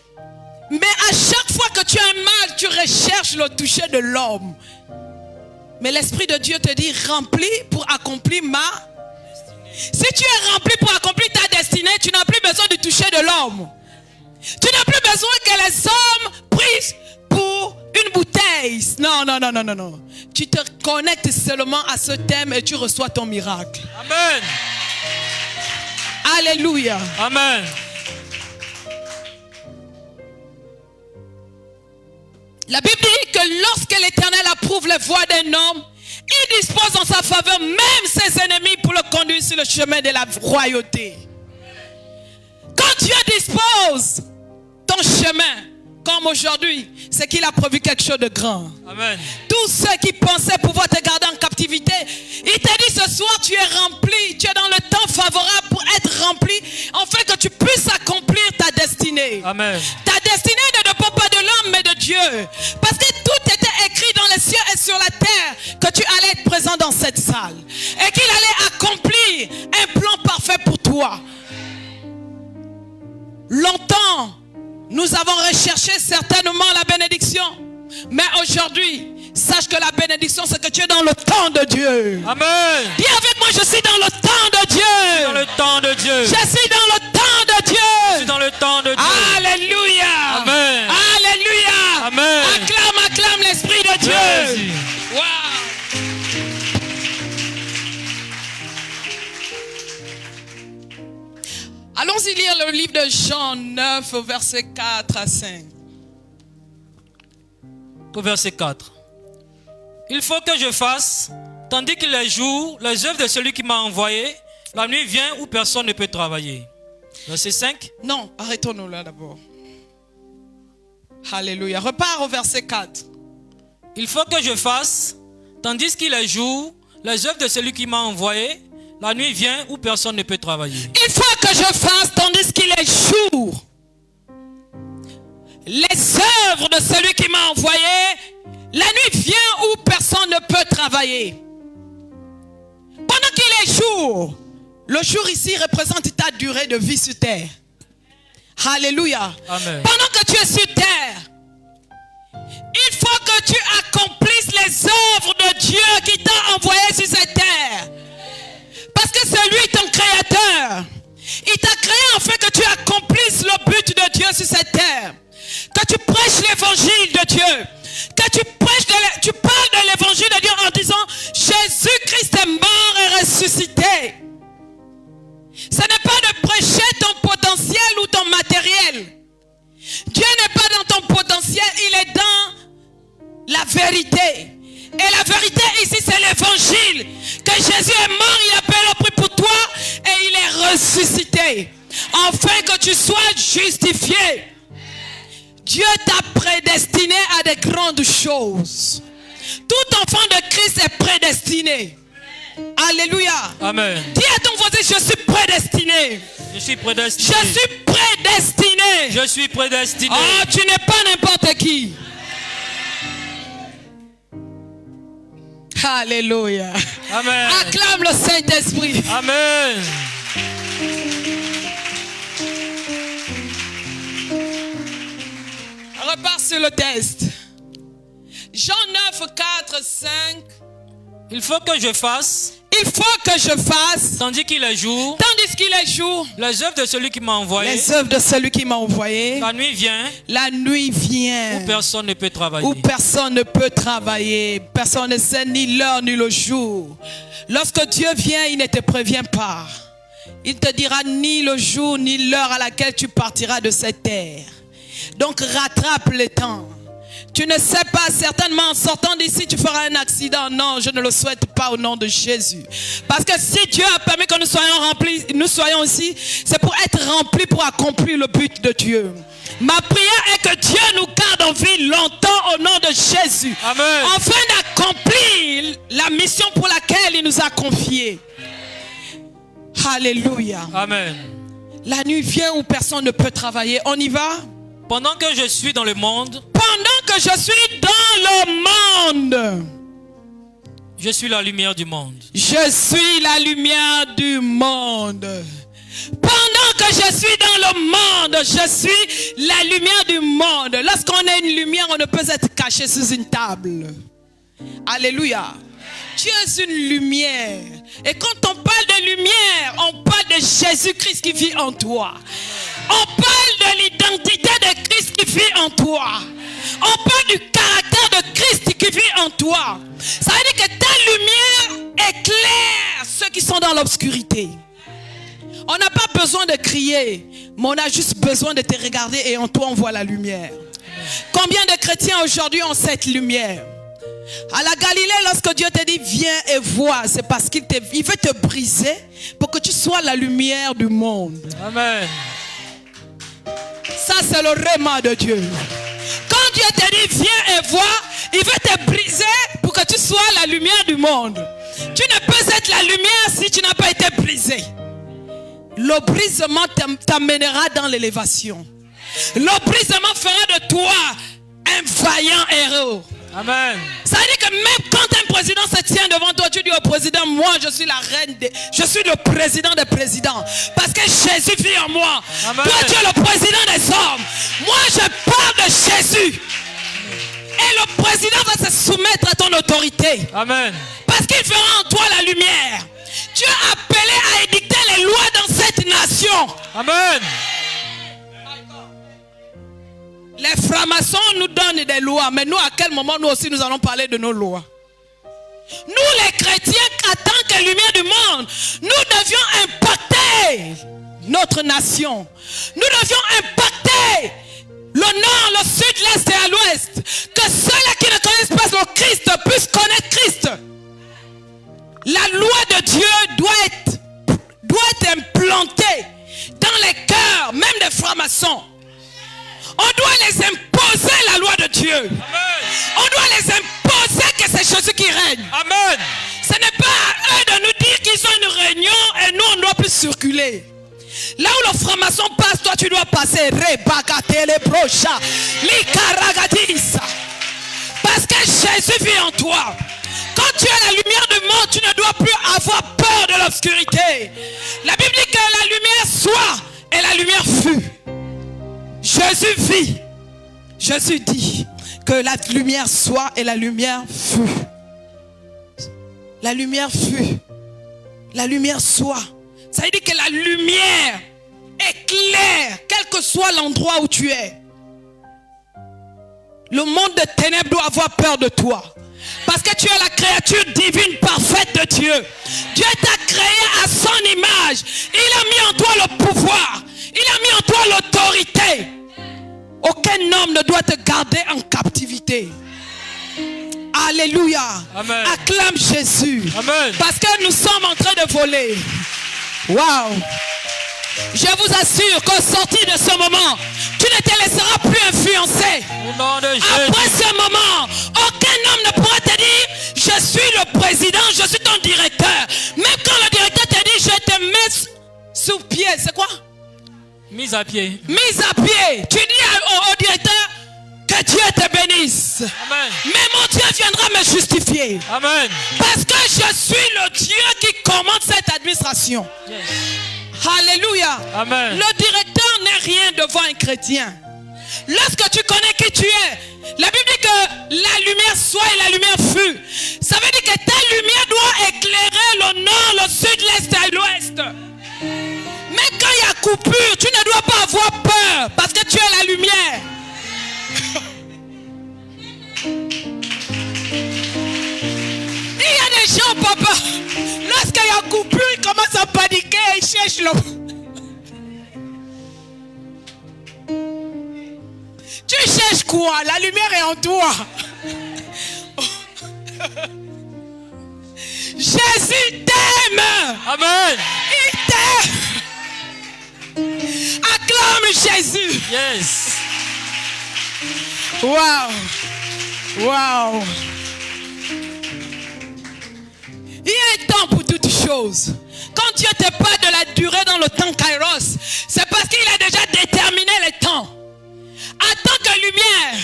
Mais à chaque fois que tu as un mal, tu recherches le toucher de l'homme. Mais l'Esprit de Dieu te dit, remplis pour accomplir ma... Si tu es rempli pour accomplir ta destinée, tu n'as plus besoin de toucher de l'homme. Tu n'as plus besoin que les hommes prient pour une bouteille. Non, non, non, non, non, non. Tu te connectes seulement à ce thème et tu reçois ton miracle. Amen. Alléluia. Amen. La Bible dit que lorsque l'Éternel approuve les voies d'un homme, il dispose en sa faveur même ses ennemis pour le conduire sur le chemin de la royauté. Quand Dieu dispose ton chemin, comme aujourd'hui, c'est qu'il a prévu quelque chose de grand. Amen. Tous ceux qui pensaient pouvoir te garder en captivité, il t'a dit ce soir tu es rempli, tu es dans le temps favorable pour être rempli, afin que tu puisses accomplir ta destinée. Amen. Ta destinée ne dépend pas de l'homme mais de Dieu. Parce que tout était écrit dans les cieux et sur la terre que tu allais être présent dans cette salle. Et qu'il allait accomplir un plan parfait pour toi. Longtemps, nous avons recherché certainement la bénédiction. Mais aujourd'hui, sache que la bénédiction, c'est que tu es dans le temps de Dieu. Amen. Dis avec moi, je suis dans le temps de Dieu. Dans le temps de Dieu. Je suis dans le temps de Dieu. Je suis dans le temps de Dieu. Alléluia. Amen. Alléluia. Amen. Acclame, acclame l'Esprit de le livre de Jean 9, verset 4 à 5. Au verset 4. Il faut que je fasse, tandis qu'il est jour, les œuvres de celui qui m'a envoyé. La nuit vient où personne ne peut travailler. Verset 5. Non, arrêtons-nous là d'abord. Alléluia. Repars au verset 4. Il faut que je fasse, tandis qu'il est jour, les œuvres de celui qui m'a envoyé. La nuit vient où personne ne peut travailler. Il faut que je fasse, tandis qu'il est jour, les œuvres de celui qui m'a envoyé. La nuit vient où personne ne peut travailler. Pendant qu'il est jour, le jour ici représente ta durée de vie sur terre. Alléluia. Amen. Pendant que tu es sur terre, il faut que tu accomplisses les œuvres de Dieu qui t'a envoyé sur cette terre. Parce que c'est lui ton créateur. Il t'a créé afin que tu accomplisses le but de Dieu sur cette terre. Que tu prêches l'évangile de Dieu. Que tu parles de l'évangile de Dieu en disant Jésus-Christ est mort et ressuscité. Ce n'est pas de prêcher ton potentiel ou ton matériel. Dieu n'est pas dans ton potentiel, il est dans la vérité. Et la vérité ici, c'est l'évangile. Que Jésus est mort, il a payé le prix pour toi et il est ressuscité. Afin que tu sois justifié. Dieu t'a prédestiné à des grandes choses. Tout enfant de Christ est prédestiné. Alléluia. Amen. Dis à ton voisin, je suis prédestiné. Je suis prédestiné. Je suis prédestiné. Je suis prédestiné. Oh, tu n'es pas n'importe qui. Alléluia. Amen. Acclame le Saint-Esprit. Amen. Repars sur le test. Jean 9, 4, 5. Il faut que je fasse, Tandis qu'il est jour, les œuvres de celui qui m'a envoyé. les œuvres de celui qui m'a envoyé. La nuit vient La nuit vient où personne ne peut travailler. où personne ne peut travailler. Personne ne sait ni l'heure ni le jour. Lorsque Dieu vient, il ne te prévient pas. Il te dira ni le jour ni l'heure à laquelle tu partiras de cette terre. Donc rattrape le temps. Tu ne sais pas, certainement en sortant d'ici tu feras un accident. Non, je ne le souhaite pas au nom de Jésus. Parce que si Dieu a permis que nous soyons remplis, nous soyons ici, c'est pour être remplis, pour accomplir le but de Dieu. Ma prière est que Dieu nous garde en vie longtemps au nom de Jésus. Amen. Afin d'accomplir la mission pour laquelle il nous a confiés. Alléluia. Amen. La nuit vient où personne ne peut travailler. On y va? Pendant que je suis dans le monde, Pendant que je suis dans le monde, je suis la lumière du monde. je suis la lumière du monde. Pendant que je suis dans le monde, je suis la lumière du monde. Lorsqu'on a une lumière, on ne peut être caché sous une table. Alléluia. Tu es une lumière. Et quand on parle de lumière, on parle de Jésus-Christ qui vit en toi. On parle de l'identité de Christ qui vit en toi. On parle du caractère de Christ qui vit en toi. Ça veut dire que ta lumière éclaire ceux qui sont dans l'obscurité. On n'a pas besoin de crier, mais on a juste besoin de te regarder et en toi on voit la lumière. Combien de chrétiens aujourd'hui ont cette lumière? À la Galilée, lorsque Dieu te dit viens et vois, c'est parce qu'il veut te briser pour que tu sois la lumière du monde. Amen. Ça c'est le réma de Dieu. Quand Dieu te dit viens et vois, il veut te briser pour que tu sois la lumière du monde. Tu ne peux être la lumière si tu n'as pas été brisé. Le brisement t'amènera dans l'élévation. Le brisement fera de toi un vaillant héros. Amen. Ça veut dire que même quand un président se tient devant toi, tu dis au président, moi je suis la reine, je suis le président des présidents. Parce que Jésus vit en moi. Amen. Toi tu es le président des hommes. Moi je parle de Jésus. Et le président va se soumettre à ton autorité. Amen. Parce qu'il fera en toi la lumière. Tu es appelé à édicter les lois dans cette nation. Amen. Les francs-maçons nous donnent des lois, mais nous, à quel moment nous aussi nous allons parler de nos lois? Nous, les chrétiens, en tant que lumière du monde, nous devions impacter notre nation. Nous devions impacter le nord, le sud, l'est et à l'ouest. Que ceux-là qui ne connaissent pas le Christ puissent connaître Christ. La loi de Dieu doit être implantée dans les cœurs, même des francs-maçons. On doit les imposer la loi de Dieu. Amen. On doit les imposer que c'est Jésus qui règne. Amen. Ce n'est pas à eux de nous dire qu'ils ont une réunion et nous on ne doit plus circuler. Là où le franc-maçon passe, toi tu dois passer. Parce que Jésus vit en toi. Quand tu as la lumière du monde, tu ne dois plus avoir peur de l'obscurité. La Bible dit que la lumière soit et la lumière fut. Jésus vit. Jésus dit que la lumière soit et la lumière fut. La lumière fut. La lumière soit. Ça veut dire que la lumière éclaire, quel que soit l'endroit où tu es. Le monde de ténèbres doit avoir peur de toi. Parce que tu es la créature divine parfaite de Dieu. Dieu t'a créé à son image. Il a mis en toi le pouvoir. Il a mis en toi l'autorité. Aucun homme ne doit te garder en captivité. Alléluia. Amen. Acclame Jésus. Amen. Parce que nous sommes en train de voler. Waouh. Je vous assure qu'au sortir de ce moment, tu ne te laisseras plus influencer. Au nom de Jésus. Après ce moment, aucun homme ne pourra te dire je suis le président, je suis ton directeur. Même quand le directeur te dit je te mets sous pied, c'est quoi? Mise à pied. Mise à pied. Tu dis au directeur que Dieu te bénisse. Amen. Mais mon Dieu viendra me justifier. Amen. Parce que je suis le Dieu qui commande cette administration. Yes. Alléluia. Amen. Le directeur n'est rien devant un chrétien. Lorsque tu connais qui tu es, la Bible dit que la lumière soit et la lumière fut. Ça veut dire que ta lumière doit éclairer le nord, le sud, l'est et l'ouest. Mais quand il y a coupure, tu ne dois pas avoir peur parce que tu es la lumière. Il y a des gens, papa, lorsqu'il y a coupure, ils commencent à paniquer et ils cherchent le... Tu cherches quoi? La lumière est en toi. Jésus t'aime. Amen. Il t'aime. Acclame Jésus. Yes. Waouh. Waouh. Il y a un temps pour toutes choses. Quand Dieu te parle de la durée dans le temps Kairos, c'est parce qu'il a déjà déterminé les temps. En tant que lumière,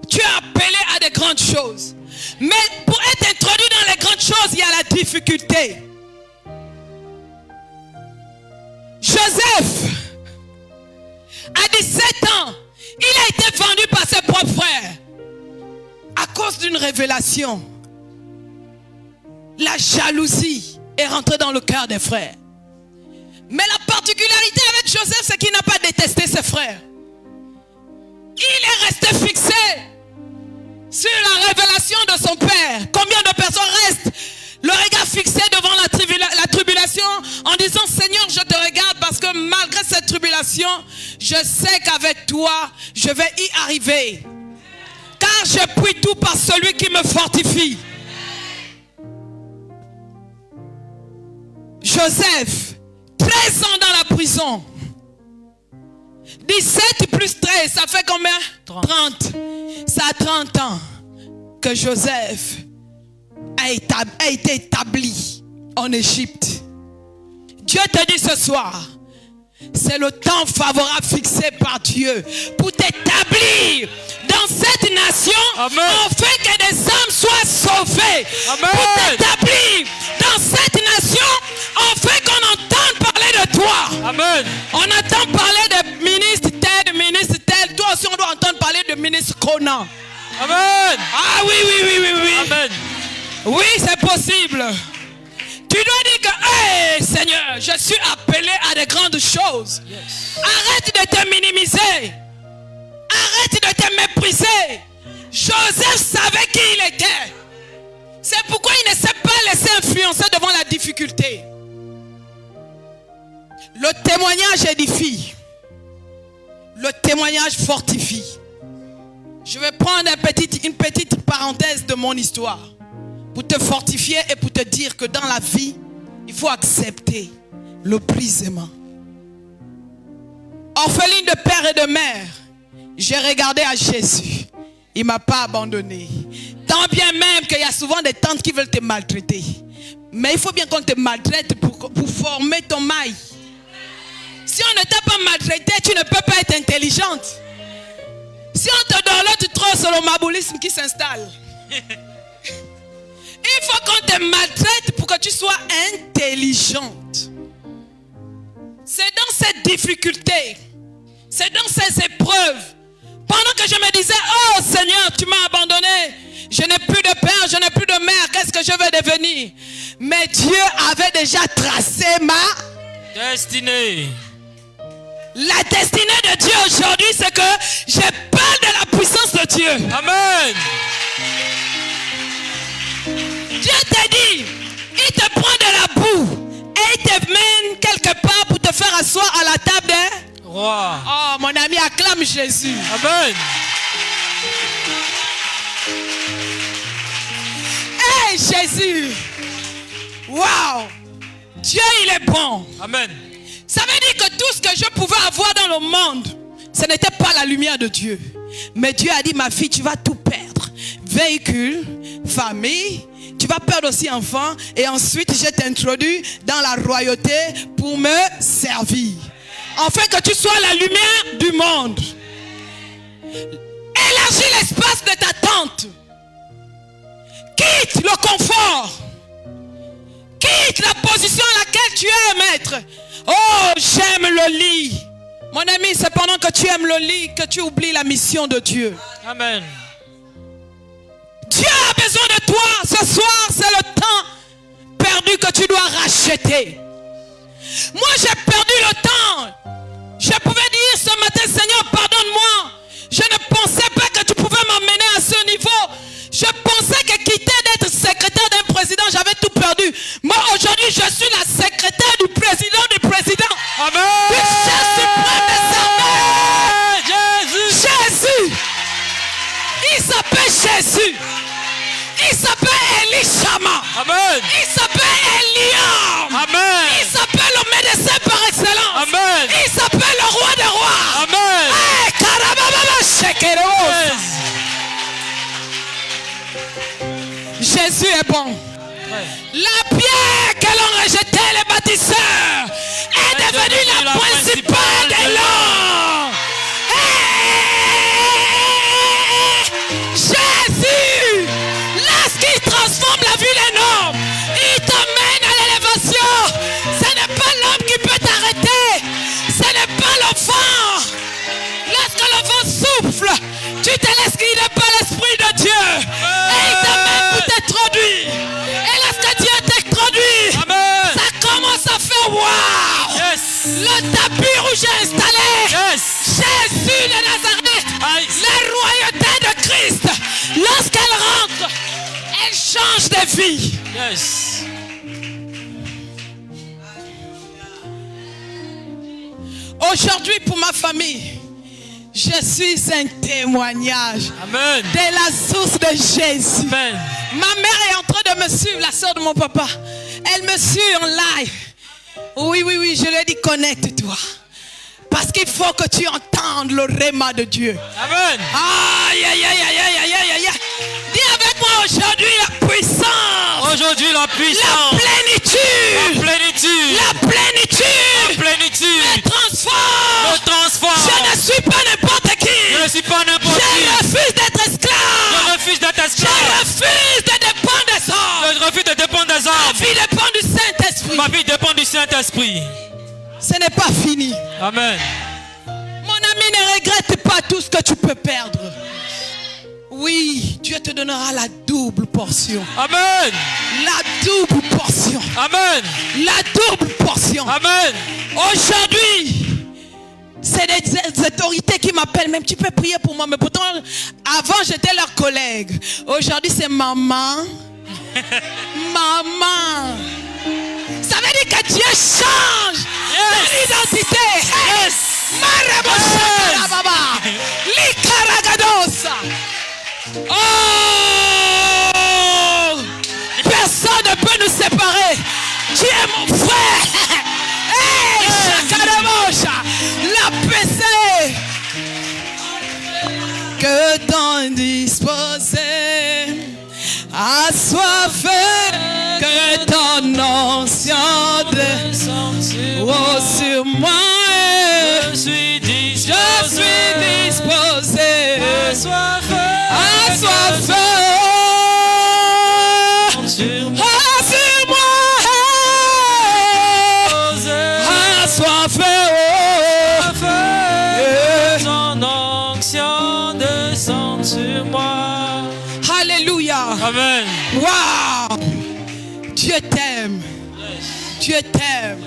tu es appelé à de grandes choses. Mais pour être introduit dans les grandes choses, il y a la difficulté. Joseph, à 17 ans, il a été vendu par ses propres frères à cause d'une révélation. La jalousie est rentrée dans le cœur des frères. Mais la particularité avec Joseph, c'est qu'il n'a pas détesté ses frères. Il est resté fixé sur la révélation de son père. Combien de personnes restent le regard fixé devant la tribulation en disant Seigneur, je te regarde parce que malgré cette tribulation, je sais qu'avec toi, je vais y arriver. Car je prie tout par celui qui me fortifie. Joseph, 13 ans dans la prison. 17 plus 13, ça fait combien? 30. Ça a 30 ans que Joseph a été établi en Égypte. Dieu te dit ce soir, c'est le temps favorable fixé par Dieu pour t'établir dans cette nation. Amen. Afin que des âmes soient sauvées. Amen. Pour t'établir dans cette nation afin qu'on entende parler de toi. Amen. On entend parler de ministre tel. Toi aussi on doit entendre parler de ministre Conan. Amen. Ah oui. Amen. Oui, c'est possible. Tu dois dire que, hey, Seigneur, je suis appelé à de grandes choses. Yes. Arrête de te minimiser. Arrête de te mépriser. Joseph savait qui il était. C'est pourquoi il ne s'est pas laissé influencer devant la difficulté. Le témoignage édifie. Le témoignage fortifie. Je vais prendre une petite parenthèse de mon histoire pour te fortifier et pour te dire que dans la vie, il faut accepter le brisement. Orpheline de père et de mère, j'ai regardé à Jésus. Il ne m'a pas abandonné. Tant bien même qu'il y a souvent des tantes qui veulent te maltraiter. Mais il faut bien qu'on te maltraite pour former ton maille. Si on ne t'a pas maltraité, tu ne peux pas être intelligente. Si on te donne là, tu trouves sur le maboulisme qui s'installe. Il faut qu'on te maltraite pour que tu sois intelligente. C'est dans cette difficulté, c'est dans ces épreuves, pendant que je me disais, oh Seigneur, tu m'as abandonné, je n'ai plus de père, je n'ai plus de mère, qu'est-ce que je vais devenir? Mais Dieu avait déjà tracé ma destinée. La destinée de Dieu aujourd'hui, c'est que je parle de la puissance de Dieu. Amen. Dieu t'a dit, il te prend de la boue et il te mène quelque part pour te faire asseoir à la table des rois. Oh mon ami, acclame Jésus. Amen. Hey Jésus. Waouh. Dieu il est bon. Amen. Ça veut dire que tout ce que je pouvais avoir dans le monde, ce n'était pas la lumière de Dieu. Mais Dieu a dit, ma fille, tu vas tout perdre. Véhicule, famille, tu vas perdre aussi enfant. Et ensuite, je t'introduis dans la royauté pour me servir. Afin que tu sois la lumière du monde. Élargis l'espace de ta tente. Quitte le confort. Quitte la position à laquelle tu es maître. Oh, j'aime le lit. Mon ami, c'est pendant que tu aimes le lit que tu oublies la mission de Dieu. Amen. Dieu a besoin de toi. Ce soir, c'est le temps perdu que tu dois racheter. Moi, j'ai perdu le temps. Je pouvais dire ce matin, Seigneur, pardonne-moi. Je ne pensais pas que tu pouvais m'emmener à ce niveau. Je pensais que quitter d'être secrétaire d'un président, j'avais tout perdu. Moi, aujourd'hui, je suis la secrétaire du président du président. Amen. Du chef suprême des armées. Jésus. Jésus. Il s'appelle Jésus. Il s'appelle Elishama. Amen. Il s'appelle Eliam. Amen. Il s'appelle le médecin par excellence. Amen. Il s'appelle le roi des rois. Amen. Hey, Karababa Shekeros. Jésus est bon. Ouais. La pierre que l'on rejetait les bâtisseurs est devenue la principale des langues. Hey, Jésus, lorsqu'il transforme la vie d'un homme, il t'emmène à l'élévation. Ce n'est pas l'homme qui peut t'arrêter. Ce n'est pas le vent. Lorsque le vent souffle, tu te laisses guider par l'Esprit de Dieu. Et il t'amène pour t'introduire. Et lorsque Dieu t'introduit, ça commence à faire waouh. Yes. Le tapis rouge est installé. Yes. Jésus de Nazareth, Aïe. la royauté de Christ, lorsqu'elle rentre, elle change de vie. Yes. Aujourd'hui, pour ma famille, je suis un témoignage Amen. de la source de Jésus. Amen. Ma mère est en train de me suivre, la soeur de mon papa. Elle me suit en live. Oui, je lui ai dit, connecte-toi. Parce qu'il faut que tu entendes le réma de Dieu. Amen. Aïe, aïe, aïe, aïe, aïe, aïe, aïe. Dis avec moi aujourd'hui la puissance. Aujourd'hui, la La puissance. plénitude. La plénitude. La plénitude. La plénitude. Me transforme. Me transforme. Je ne suis pas n'importe qui. Je ne suis pas n'importe Je qui. refuse d'être esclave. Je refuse d'être Je esclave. refuse de dépendre des hommes. Je refuse de dépendre des Ma hommes. vie dépend du Saint-Esprit. Ma vie dépend du Saint-Esprit. Ce n'est pas fini. Amen. Mon ami, ne regrette pas tout ce que tu peux perdre. Oui, Dieu te donnera la double portion. Amen. La double portion. Amen. La double portion. Amen. Aujourd'hui, c'est des autorités qui m'appellent même. Tu peux prier pour moi. Mais pourtant, avant, j'étais leur collègue. Aujourd'hui, c'est maman. Maman. Ça veut dire que Dieu change ton identité. Yes. Oh, personne ne peut nous séparer. Tu es mon frère. Hey, Chakaramocha, la PC. Que ton disposé assoiffé, que ton ancien de oh, sur moi. Je suis disposé. Assoiffé. Sur moi. Sur moi. Assoiffé. Ton onction descend sur moi. Alléluia. Amen. Wow. Dieu t'aime. Dieu t'aime.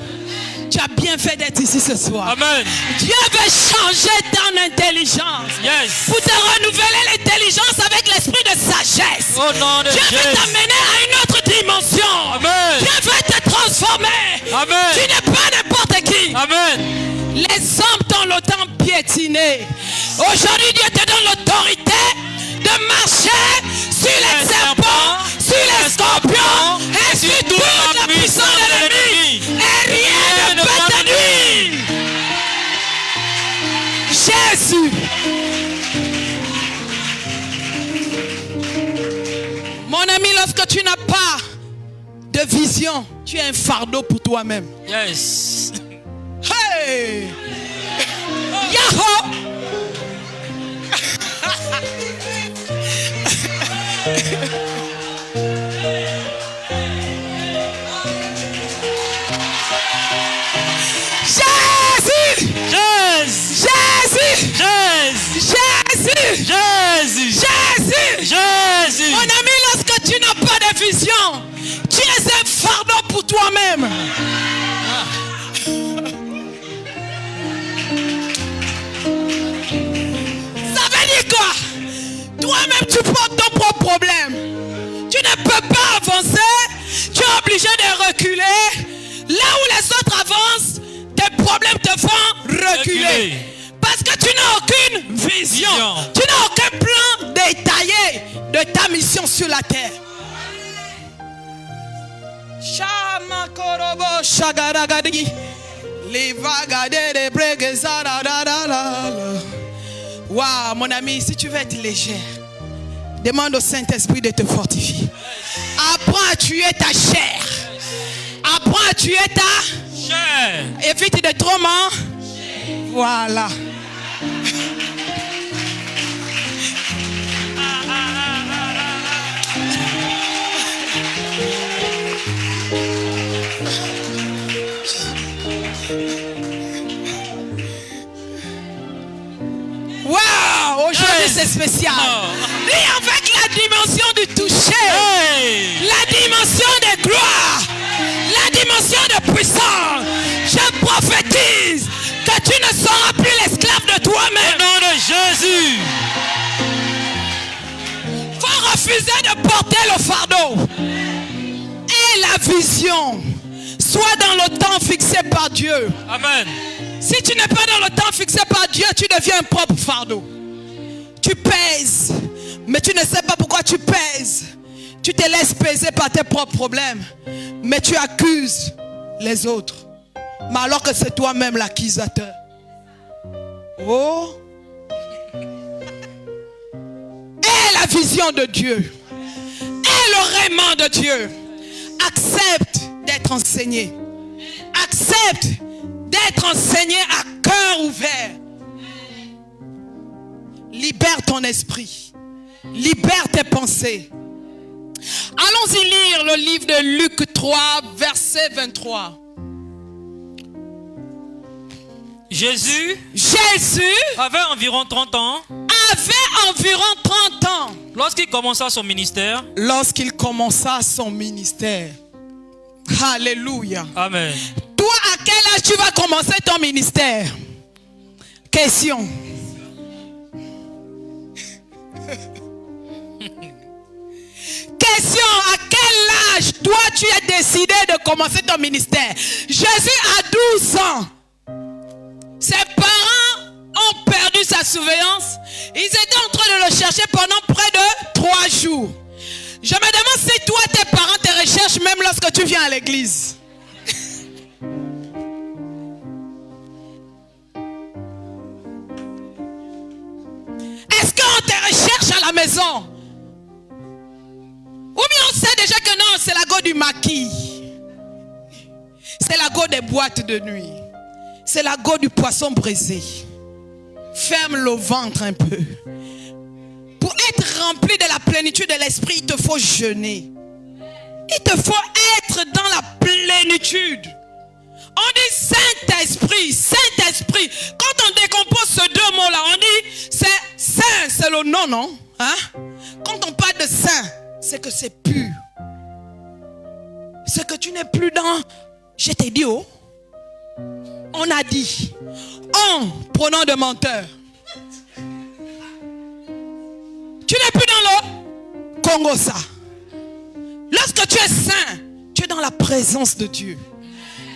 Tu as bien fait d'être ici ce soir. Amen. Dieu veut changer ton intelligence. Yes. Pour te renouveler l'intelligence avec l'esprit de sagesse. Au nom de Dieu veut Jésus. t'amener à une autre dimension. Amen. Dieu veut te transformer. Amen. Tu n'es pas n'importe qui. Amen. Les hommes t'ont longtemps piétiné. Aujourd'hui, Dieu te donne l'autorité de marcher sur les serpents, sur les scorpions et sur toute la puissance de l'ennemi. Et rien ne peut te nuire. Jésus. Mon ami, lorsque tu n'as pas de vision, tu es un fardeau pour toi-même. Yes. Hey! Yahoo! Jésus! Jésus. Jésus! Jésus. Jésus! Jésus. Jésus! Jésus. Mon ami, lorsque tu n'as pas de vision, tu es un fardeau pour toi-même. Ça veut dire quoi? Toi-même, tu portes ton propre problème. Tu ne peux pas avancer. Tu es obligé de reculer. Là où les autres avancent, tes problèmes te font reculer. Parce que tu n'as aucune vision. Tu n'as aucun plan détaillé de ta mission sur la terre. Shamakorobo shagaragadi. Waouh, mon ami, si tu veux être légère, demande au Saint-Esprit de te fortifier. Apprends à tuer ta chair. Apprends à tuer ta Chair. évite de trop manger. Voilà. Waouh, aujourd'hui c'est spécial. Et avec la dimension du toucher, la dimension de gloire, la dimension de puissance, je prophétise que tu ne seras plus l'esclave de toi-même. Au nom de Jésus. Faut refuser de porter le fardeau. Et la vision soit dans le temps fixé par Dieu. Amen. Si tu n'es pas dans le temps fixé par Dieu, tu deviens un propre fardeau. Tu pèses, mais tu ne sais pas pourquoi tu pèses. Tu te laisses peser par tes propres problèmes, mais tu accuses les autres. Mais alors que c'est toi-même l'accusateur. Oh! Et la vision de Dieu, et le raiment de Dieu, accepte d'être enseigné. Accepte d'être enseigné à cœur ouvert. Libère ton esprit. Libère tes pensées. Allons-y lire le livre de Luc 3, verset 23. Jésus avait environ 30 ans environ 30 ans lorsqu'il commença son ministère. Alléluia. Amen. Toi, à quel âge tu vas commencer ton ministère? Question. Question, à quel âge, toi, tu as décidé de commencer ton ministère. Jésus a 12 ans. Ses parents ont perdu sa surveillance. Ils étaient en train de le chercher pendant près de 3 jours. Je me demande si toi, tes parents te recherchent même lorsque tu viens à l'église. Est-ce qu'on te recherche à la maison? Ou bien on sait déjà que non, c'est la go du maquis. C'est la go des boîtes de nuit. C'est la go du poisson brisé. Ferme le ventre un peu. Pour être rempli de la plénitude de l'esprit, il te faut jeûner. Il te faut être dans la plénitude. On dit Saint-Esprit, Saint-Esprit. Quand on décompose ces deux mots-là, on dit c'est Saint, c'est le nom, non? Hein? Quand on parle de Saint, c'est que c'est pur. C'est que tu n'es plus dans, je t'ai dit, oh, on a dit, en prenant de menteur. Tu n'es plus dans le Congo, ça. Lorsque tu es saint, tu es dans la présence de Dieu.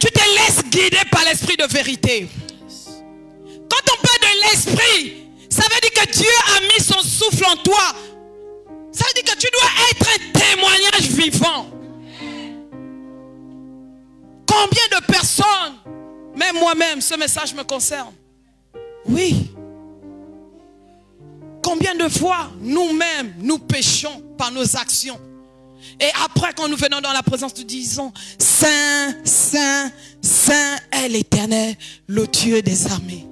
Tu te laisses guider par l'esprit de vérité. Quand on parle de l'esprit, ça veut dire que Dieu a mis son souffle en toi. Ça veut dire que tu dois être un témoignage vivant. Combien de personnes, même moi-même, ce message me concerne. Oui. Combien de fois nous-mêmes, nous péchons par nos actions. Et après, quand nous venons dans la présence, nous disons, Saint, Saint, Saint est l'Éternel, le Dieu des armées.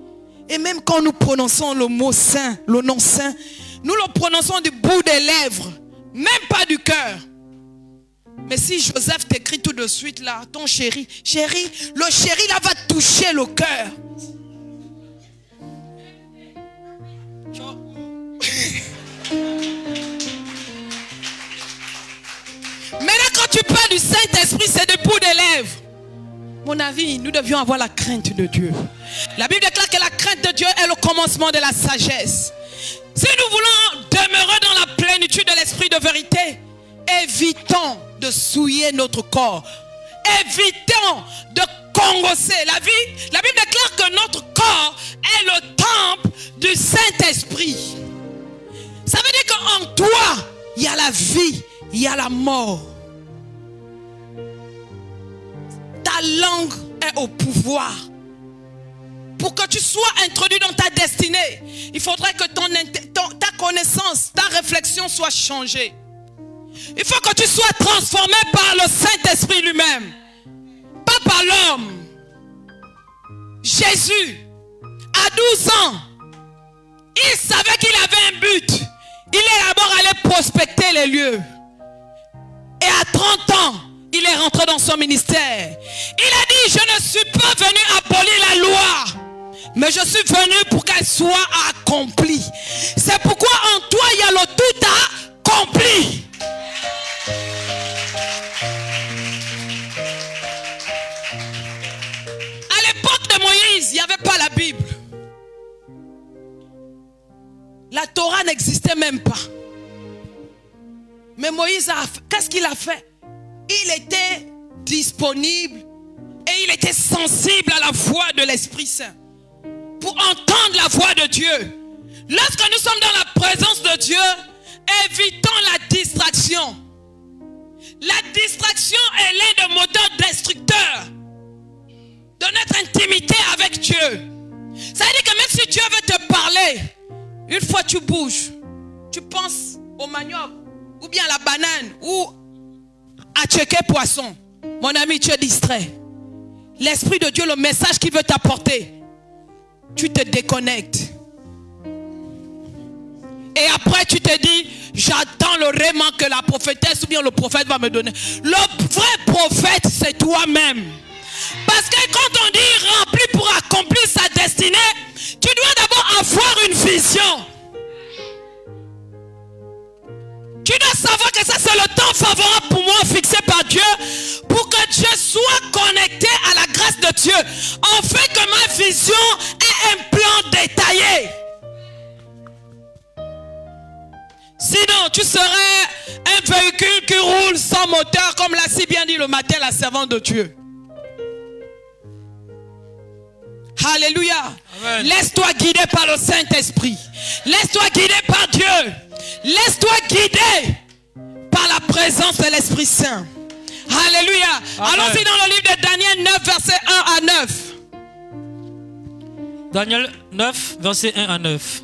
Et même quand nous prononçons le mot Saint, le nom Saint, nous le prononçons du bout des lèvres, même pas du cœur. Mais si Joseph t'écrit tout de suite là, ton chéri, chéri, le chéri là va toucher le cœur. Maintenant quand tu parles du Saint-Esprit, c'est du bout des lèvres. Mon avis, nous devions avoir la crainte de Dieu. La Bible déclare que la crainte de Dieu est le commencement de la sagesse. Si nous voulons demeurer dans la plénitude de l'esprit de vérité, évitons de souiller notre corps. Évitons de congosser. La Bible déclare que notre corps est le temple du Saint-Esprit. Ça veut dire qu'en toi, il y a la vie, il y a la mort. Ta langue est au pouvoir. Pour que tu sois introduit dans ta destinée, il faudrait que ta connaissance, ta réflexion soit changée. Il faut que tu sois transformé par le Saint-Esprit lui-même, pas par l'homme. Jésus, à 12 ans, il savait qu'il avait un but. Il est d'abord allé prospecter les lieux. Et à 30 ans, il est rentré dans son ministère. Il a dit, je ne suis pas venu abolir la loi, mais je suis venu pour qu'elle soit accomplie. C'est pourquoi en toi, il y a le tout accompli. À l'époque de Moïse, il n'y avait pas la Bible. La Torah n'existait même pas. Mais Moïse, qu'est-ce qu'il a fait? Il était disponible et il était sensible à la voix de l'Esprit Saint pour entendre la voix de Dieu. Lorsque nous sommes dans la présence de Dieu, évitons la distraction. La distraction est l'un des moteurs destructeurs de notre intimité avec Dieu. Ça veut dire que même si Dieu veut te parler, une fois tu bouges, tu penses au manioc, ou bien à la banane, ou à checker poisson. Mon ami, tu es distrait. L'Esprit de Dieu, le message qu'il veut t'apporter, tu te déconnectes. Et après tu te dis, j'attends le rément que la prophétesse ou bien le prophète va me donner. Le vrai prophète, c'est toi-même. Parce que quand on dit rempli pour accomplir sa destinée, tu dois d'abord avoir une vision. Tu dois savoir que ça c'est le temps favorable pour moi fixé par Dieu, pour que Dieu soit connecté à la grâce de Dieu, en fait que ma vision ait un plan détaillé. Sinon tu serais un véhicule qui roule sans moteur, comme l'a si bien dit le matin la servante de Dieu. Alléluia. Amen. Laisse-toi guider par le Saint-Esprit. Laisse-toi guider par Dieu. Laisse-toi guider par la présence de l'Esprit Saint. Alléluia. Allons-y dans le livre de Daniel 9, versets 1 à 9. Daniel 9, versets 1 à 9.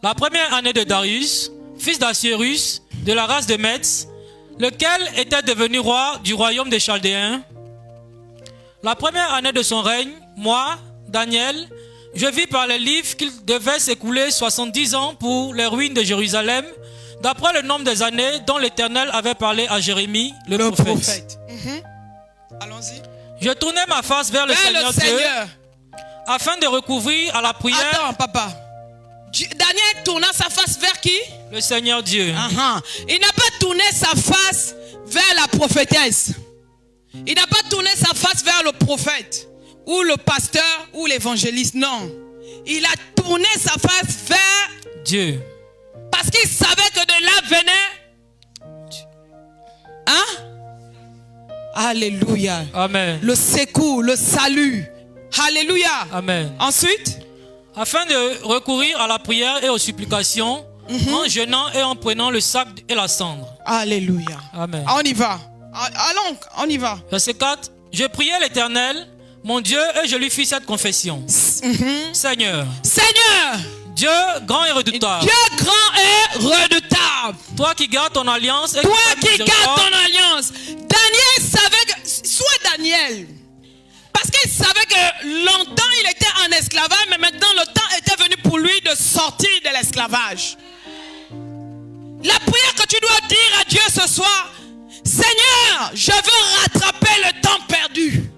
La première année de Darius, fils d'Assuérus, de la race de Metz, lequel était devenu roi du royaume des Chaldéens. La première année de son règne, moi, Daniel, je vis par les livres qu'il devait s'écouler 70 ans pour les ruines de Jérusalem, d'après le nombre des années dont l'Éternel avait parlé à Jérémie, le prophète. Allons-y. Je tournai ma face vers le Seigneur Dieu, afin de recouvrir à la prière. Attends, papa. Daniel tourna sa face vers qui? Le Seigneur Dieu. Il n'a pas tourné sa face vers la prophétesse. Il n'a pas tourné sa face vers le prophète ou le pasteur ou l'évangéliste. Non. Il a tourné sa face vers Dieu. Parce qu'il savait que de là venait. Alléluia. Amen. Le secours, le salut. Alléluia. Amen. Ensuite, afin de recourir à la prière et aux supplications, en jeûnant et en prenant le sac et la cendre. Alléluia. Amen. On y va. Allons, on y va. Verset 4. Je priai l'Éternel, mon Dieu, et je lui fis cette confession. Seigneur, Dieu grand et redoutable, Dieu grand et redoutable, toi qui gardes ton alliance et toi qui gardes ton alliance. Daniel savait que, soit Daniel, parce qu'il savait que longtemps il était en esclavage, mais maintenant le temps était venu pour lui de sortir de l'esclavage. La prière que tu dois dire à Dieu ce soir: Seigneur, je veux rattraper le temps perdu,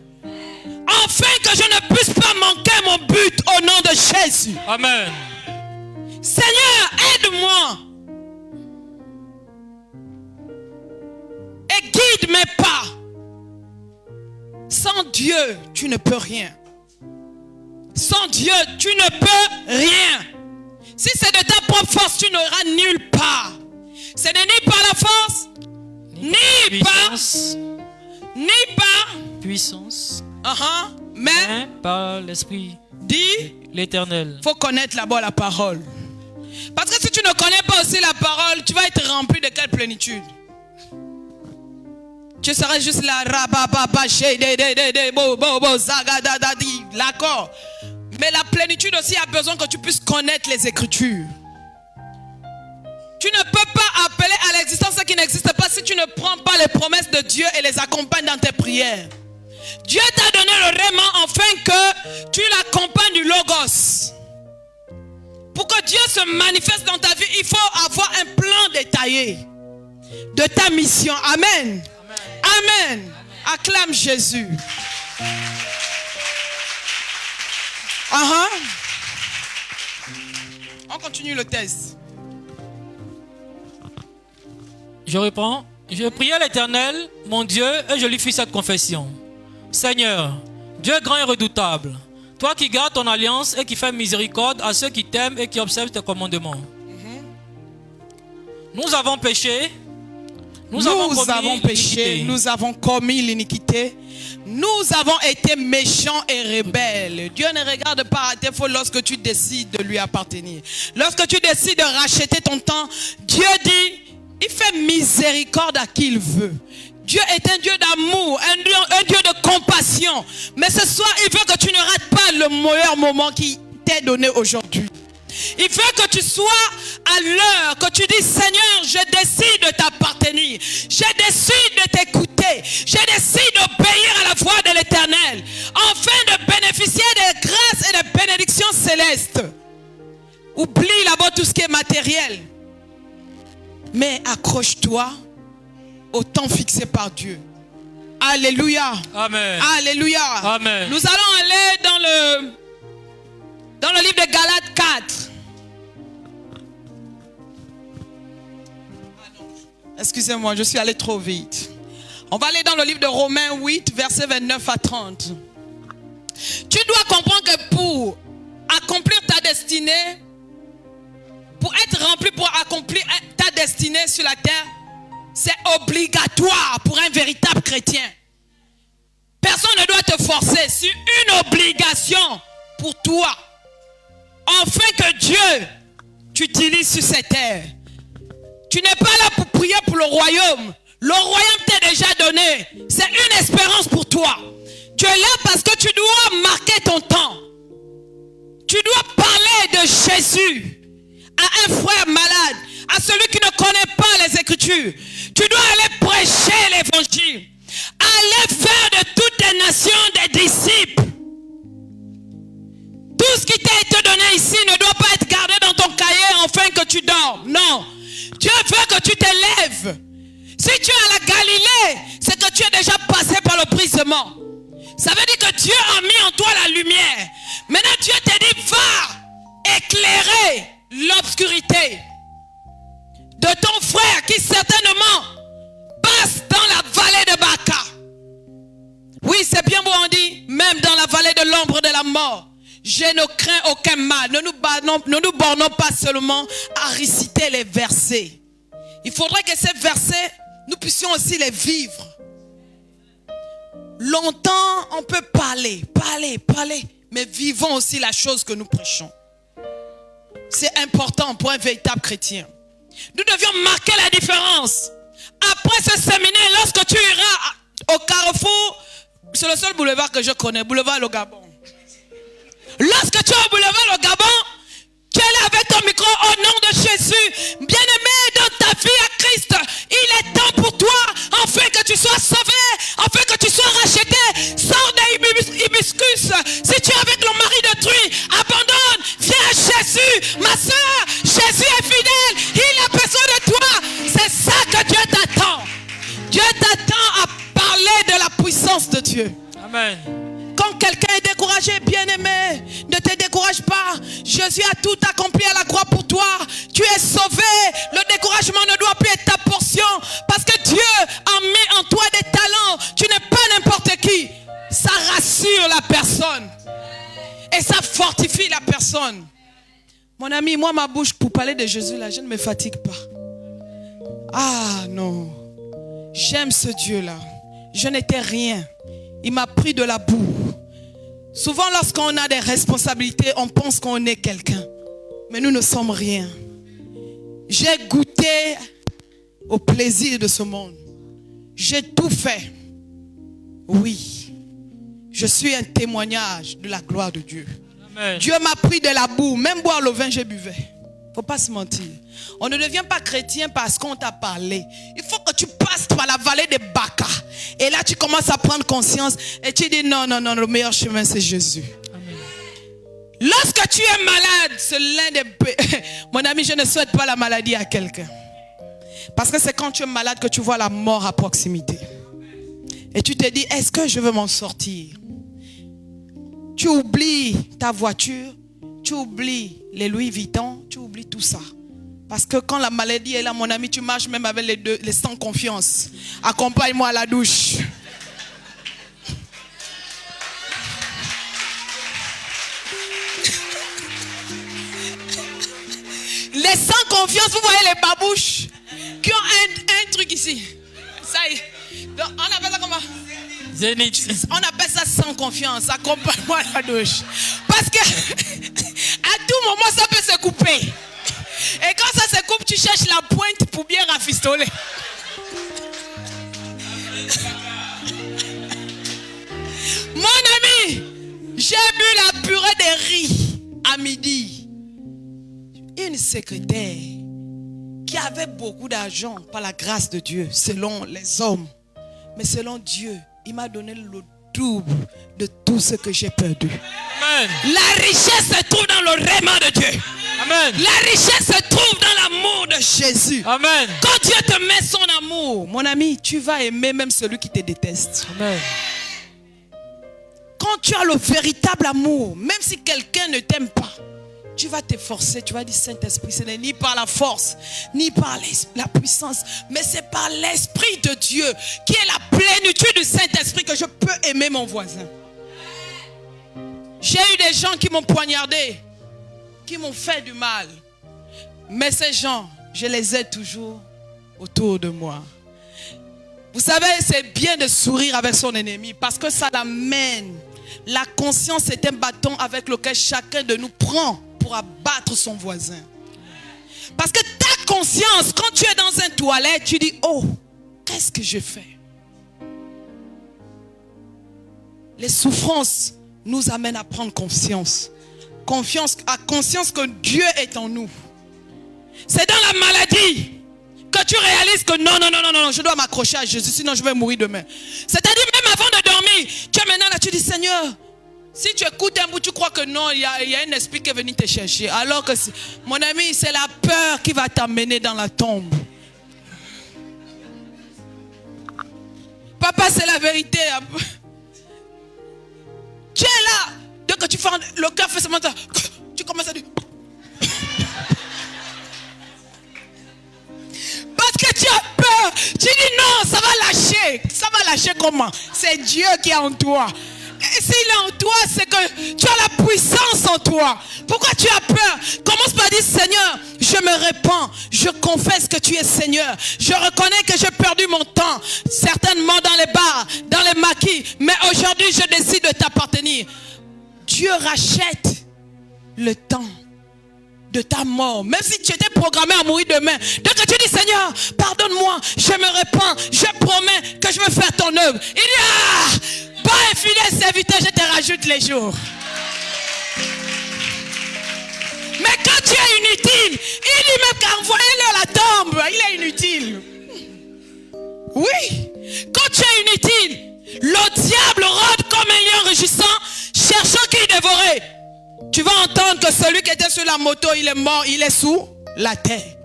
afin que je ne puisse pas manquer mon but au nom de Jésus. Amen. Seigneur, aide-moi et guide mes pas. Sans Dieu, tu ne peux rien. Sans Dieu, tu ne peux rien. Si c'est de ta propre force, tu n'auras nulle part. Ce n'est ni par la force, ni par puissance, mais par l'Esprit dit l'Éternel. Il faut connaître d'abord la parole. Parce que si tu ne connais pas aussi la parole, tu vas être rempli de quelle plénitude? Tu seras juste là, l'accord. Mais la plénitude aussi a besoin que tu puisses connaître les Écritures. Tu ne peux pas appeler à l'existence ce qui n'existe pas si tu ne prends pas les promesses de Dieu et les accompagnes dans tes prières. Dieu t'a donné le rément afin que tu l'accompagnes du Logos. Pour que Dieu se manifeste dans ta vie, il faut avoir un plan détaillé de ta mission. Amen. Amen. Acclame Jésus. On continue le test. Je reprends. Je priai l'Éternel, mon Dieu, et je lui fis cette confession. Seigneur, Dieu grand et redoutable, toi qui gardes ton alliance et qui fais miséricorde à ceux qui t'aiment et qui observent tes commandements. Nous avons péché. Nous avons péché. Nous avons commis l'iniquité. Nous avons été méchants et rebelles. Dieu ne regarde pas à tes fautes lorsque tu décides de lui appartenir. Lorsque tu décides de racheter ton temps, Dieu dit, il fait miséricorde à qui il veut. Dieu est un Dieu d'amour, un Dieu de compassion. Mais ce soir, il veut que tu ne rates pas le meilleur moment qui t'est donné aujourd'hui. Il veut que tu sois à l'heure, que tu dis, Seigneur, je décide de t'appartenir. Je décide de t'écouter. Je décide d'obéir à la voix de l'Éternel, afin de bénéficier des grâces et des bénédictions célestes. Oublie là-bas tout ce qui est matériel. Mais accroche-toi au temps fixé par Dieu. Alléluia. Amen. Alléluia. Amen. Nous allons aller dans le livre de Galates 4. Excusez-moi, je suis allé trop vite. On va aller dans le livre de Romains 8, versets 29 à 30. Tu dois comprendre que pour accomplir ta destinée, pour être rempli, pour accomplir ta destinée sur la terre, C'est obligatoire pour un véritable chrétien. Personne ne doit te forcer. C'est une obligation pour toi. Afin que Dieu t'utilise sur cette terre. Tu n'es pas là pour prier pour le royaume. Le royaume t'est déjà donné. C'est une espérance pour toi. Tu es là parce que tu dois marquer ton temps. Tu dois parler de Jésus à un frère malade, à celui qui ne connaît pas les Écritures. Tu dois aller prêcher l'évangile. Aller faire de toutes les nations des disciples. Tout ce qui t'a été donné ici ne doit pas être gardé dans ton cahier afin que tu dormes. Non. Dieu veut que tu t'élèves. Si tu es à la Galilée, c'est que tu es déjà passé par le brisement. Ça veut dire que Dieu a mis en toi la lumière. Maintenant Dieu t'a dit, va éclairer l'obscurité de ton frère qui certainement passe dans la vallée de Baca. Oui, c'est bien beau, on dit, même dans la vallée de l'ombre de la mort, je ne crains aucun mal. Ne nous bornons pas seulement à réciter les versets. Il faudrait que ces versets, nous puissions aussi les vivre. Longtemps, on peut parler, mais vivons aussi la chose que nous prêchons. C'est important pour un véritable chrétien. Nous devions marquer la différence. Après ce séminaire, lorsque tu iras au Carrefour, c'est le seul boulevard que je connais, boulevard Le Gabon. Lorsque tu es au boulevard Le Gabon, tu es là avec ton micro au nom de Jésus. Bien-aimé, dans ta vie à Christ, il est temps pour toi, afin que tu sois sauvé, afin que tu sois racheté. Sors des hibiscus. Si tu es avec le mari détruit, abandonne, viens à Jésus. Ma soeur, Jésus est fidèle, il a besoin de toi. C'est ça que Dieu t'attend. Dieu t'attend à parler de la puissance de Dieu. Amen. Quand quelqu'un est découragé, bien-aimé, ne te décourage pas. Jésus a tout accompli à la croix pour toi. Tu es sauvé. Le découragement ne doit plus être ta portion. Parce que Dieu a mis en toi des talents. Tu n'es pas n'importe qui. Ça rassure la personne. Et ça fortifie la personne. Mon ami, moi, ma bouche pour parler de Jésus, là, je ne me fatigue pas. Ah non. J'aime ce Dieu-là. Je n'étais rien. Il m'a pris de la boue. Souvent, lorsqu'on a des responsabilités, on pense qu'on est quelqu'un. Mais nous ne sommes rien. J'ai goûté au plaisir de ce monde. J'ai tout fait. Oui. Je suis un témoignage de la gloire de Dieu. Amen. Dieu m'a pris de la boue. Même boire le vin, je buvais. Il ne faut pas se mentir. On ne devient pas chrétien parce qu'on t'a parlé. Il faut que tu passes par la vallée de Baca. Et là, tu commences à prendre conscience. Et tu dis non, le meilleur chemin, c'est Jésus. Amen. Lorsque tu es malade, c'est l'un des... Mon ami, je ne souhaite pas la maladie à quelqu'un. Parce que c'est quand tu es malade que tu vois la mort à proximité. Et tu te dis, est-ce que je veux m'en sortir? Tu oublies ta voiture. Tu oublies les Louis Vuitton, tu oublies tout ça. Parce que quand la maladie est là, mon ami, tu marches même avec les sans confiance. Accompagne-moi à la douche. Les sans confiance, vous voyez les babouches qui ont un truc ici. Ça y est. Donc, on appelle ça comment? Zénith. On appelle ça sans confiance. Accompagne-moi à la douche. Parce que à tout moment, ça peut se couper. Et quand ça se coupe, tu cherches la pointe pour bien rafistoler. Mon ami, j'ai bu la purée de riz à midi. Une secrétaire qui avait beaucoup d'argent par la grâce de Dieu, selon les hommes. Mais selon Dieu, il m'a donné le double de tout ce que j'ai perdu. Amen. La richesse se trouve dans le rément de Dieu. Amen. La richesse se trouve dans l'amour de Jésus. Amen. Quand Dieu te met son amour, mon ami, tu vas aimer même celui qui te déteste. Amen. Quand tu as le véritable amour, même si quelqu'un ne t'aime pas, tu vas t'efforcer, tu vas dire Saint-Esprit, ce n'est ni par la force, ni par la puissance, mais c'est par l'Esprit de Dieu, qui est la plénitude du Saint-Esprit, que je peux aimer mon voisin. J'ai eu des gens qui m'ont poignardé, qui m'ont fait du mal. Mais ces gens, je les ai toujours autour de moi. Vous savez, c'est bien de sourire avec son ennemi parce que ça l'amène. La conscience est un bâton avec lequel chacun de nous prend pour abattre son voisin. Parce que ta conscience, quand tu es dans une toilette, tu dis, oh, qu'est-ce que je fais? Les souffrances nous amènent à prendre conscience. Conscience que Dieu est en nous. C'est dans la maladie que tu réalises que non, je dois m'accrocher à Jésus, sinon je vais mourir demain. C'est-à-dire même avant de dormir, tu es maintenant là, tu dis, Seigneur, si tu écoutes un bout, tu crois que non, il y a un esprit qui est venu te chercher. Alors que, mon ami, c'est la peur qui va t'amener dans la tombe. Papa, c'est la vérité. Tu es là. Dès que tu fais le cœur fait seulement ça, tu commences à dire. Parce que tu as peur. Tu dis non, ça va lâcher. Ça va lâcher comment? C'est Dieu qui est en toi. Et s'il est en toi, c'est que tu as la puissance en toi. Pourquoi tu as peur? Commence par dire, Seigneur, je me répands. Je confesse que tu es Seigneur. Je reconnais que j'ai perdu mon temps. Certainement dans les bars, dans les maquis. Mais aujourd'hui, je décide de t'appartenir. Dieu rachète le temps de ta mort. Même si tu étais programmé à mourir demain. Dès que tu dis, Seigneur, pardonne-moi, je me répands, je promets que je vais faire ton œuvre. Il dit, bon et fidèle serviteur, je te rajoute les jours. Mais quand tu es inutile, il dit même qu'envoyez-le à la tombe, il est inutile. Oui, quand tu es inutile, le diable rôde comme un lion rugissant, cherchant qui dévorer. Tu vas entendre que celui qui était sur la moto, il est mort, il est sous la terre.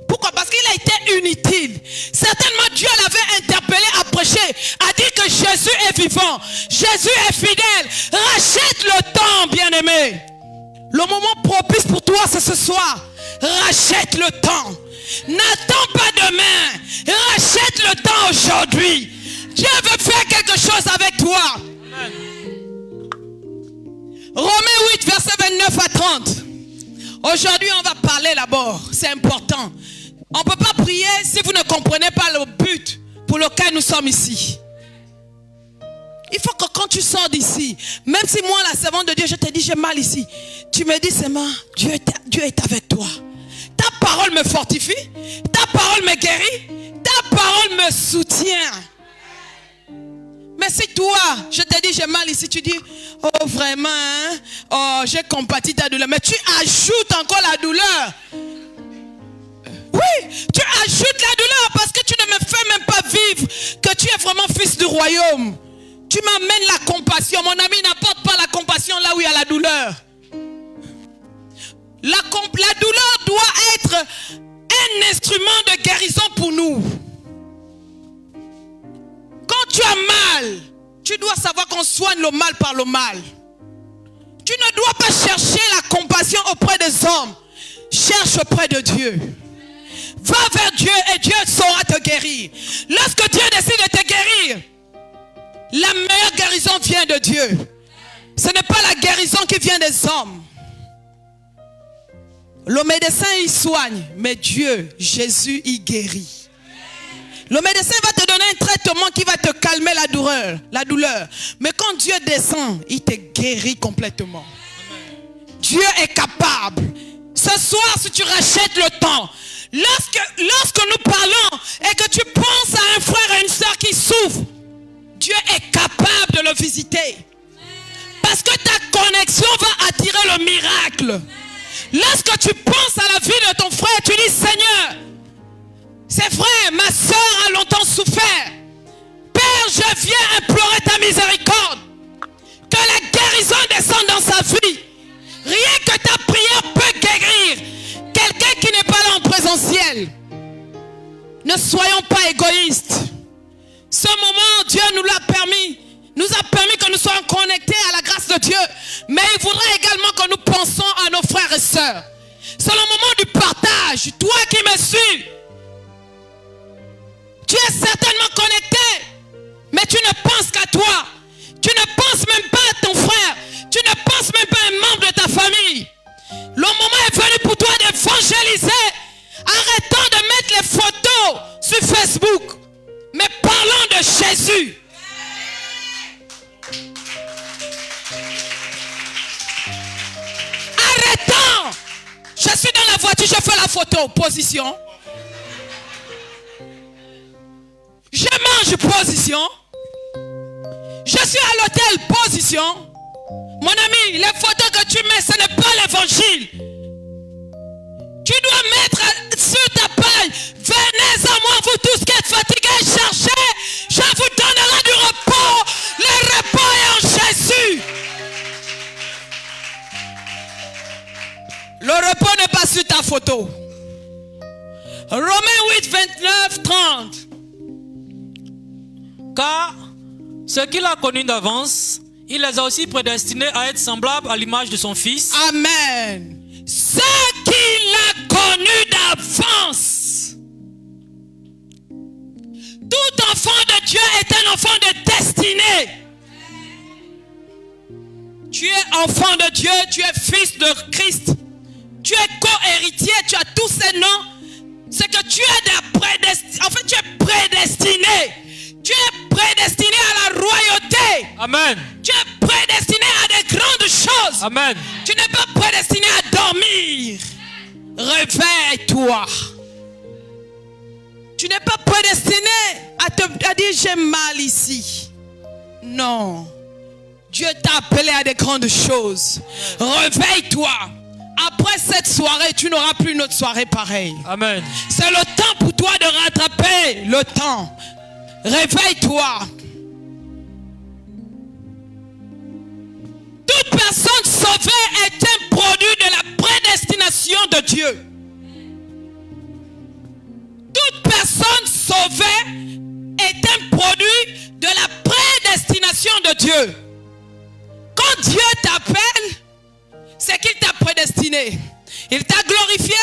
Pourquoi? Parce qu'il a été inutile. Certainement Dieu l'avait interpellé à prêcher, a dit que Jésus est vivant, Jésus est fidèle. Rachète le temps, bien-aimé. Le moment propice pour toi, c'est ce soir. Rachète le temps. N'attends pas demain. Rachète le temps aujourd'hui. Dieu veut faire quelque chose avec toi. Amen. Romains 8, verset 29 à 30. Aujourd'hui, on va parler d'abord. C'est important. On ne peut pas prier si vous ne comprenez pas le but pour lequel nous sommes ici. Il faut que quand tu sors d'ici, même si moi, la servante de Dieu, je te dis j'ai mal ici, tu me dis seulement, Dieu est avec toi. Ta parole me fortifie, ta parole me guérit, ta parole me soutient. Mais si toi, je te dis j'ai mal ici, tu dis, oh vraiment, hein? Oh j'ai compati ta douleur. Mais tu ajoutes encore la douleur. Oui, tu ajoutes la douleur parce que tu ne me fais même pas vivre que tu es vraiment fils du royaume. Tu m'amènes la compassion. Mon ami, n'apporte pas la compassion là où il y a la douleur. La douleur doit être un instrument de guérison pour nous. Quand tu as mal, tu dois savoir qu'on soigne le mal par le mal. Tu ne dois pas chercher la compassion auprès des hommes. Cherche auprès de Dieu. Va vers Dieu et Dieu saura te guérir. Lorsque Dieu décide de te guérir, la meilleure guérison vient de Dieu. Ce n'est pas la guérison qui vient des hommes. Le médecin, il soigne, mais Dieu, Jésus, il guérit. Le médecin va te donner un traitement qui va te calmer la douleur. Mais quand Dieu descend, il te guérit complètement. Dieu est capable. Ce soir, si tu rachètes le temps, lorsque nous parlons et que tu penses à un frère et une soeur qui souffrent, Dieu est capable de le visiter. Parce que ta connexion va attirer le miracle. Lorsque tu penses à la vie de ton frère, tu dis, Seigneur, c'est vrai, ma soeur a longtemps souffert. Père, je viens implorer ta miséricorde. Que la guérison descende dans sa vie. Rien que ta prière peut guérir quelqu'un qui n'est pas là en présentiel. Ne soyons pas égoïstes. Ce moment, Dieu nous a permis que nous soyons connectés à la grâce de Dieu. Mais il voudrait également que nous pensions à nos frères et sœurs. C'est le moment du partage. Toi qui me suis, tu es certainement connecté, mais tu ne penses qu'à toi. Tu ne penses même pas à ton frère. Tu ne penses même pas à un membre de ta famille. Le moment est venu pour toi d'évangéliser. Arrêtons de mettre les photos sur Facebook, mais parlons photo, position. Je mange, position. Je suis à l'hôtel, position. Mon ami, les photos que tu mets, ce n'est pas l'évangile. Tu dois mettre sur ta paille, venez à moi, vous tous qui êtes fatigués, cherchez, je vous donnerai du repos. Le repos est en Jésus. Le repos n'est pas sur ta photo. Romains 8, 29, 30. Car ce qu'il a connu d'avance, il les a aussi prédestinés à être semblables à l'image de son Fils. Amen. Ce qu'il a connu d'avance. Tout enfant de Dieu est un enfant de destinée. Tu es enfant de Dieu, tu es fils de Christ. Tu es co-héritier, tu as tous ces noms. C'est que tu es en fait, tu es prédestiné. Tu es prédestiné à la royauté. Amen. Tu es prédestiné à des grandes choses. Amen. Tu n'es pas prédestiné à dormir. Réveille-toi. Tu n'es pas prédestiné à dire j'ai mal ici. Non. Dieu t'a appelé à des grandes choses. Réveille-toi. Après cette soirée, tu n'auras plus une autre soirée pareille. Amen. C'est le temps pour toi de rattraper le temps. Réveille-toi. Toute personne sauvée est un produit de la prédestination de Dieu. Toute personne sauvée est un produit de la prédestination de Dieu. Quand Dieu t'appelle, c'est qu'il t'a prédestiné. Il t'a glorifié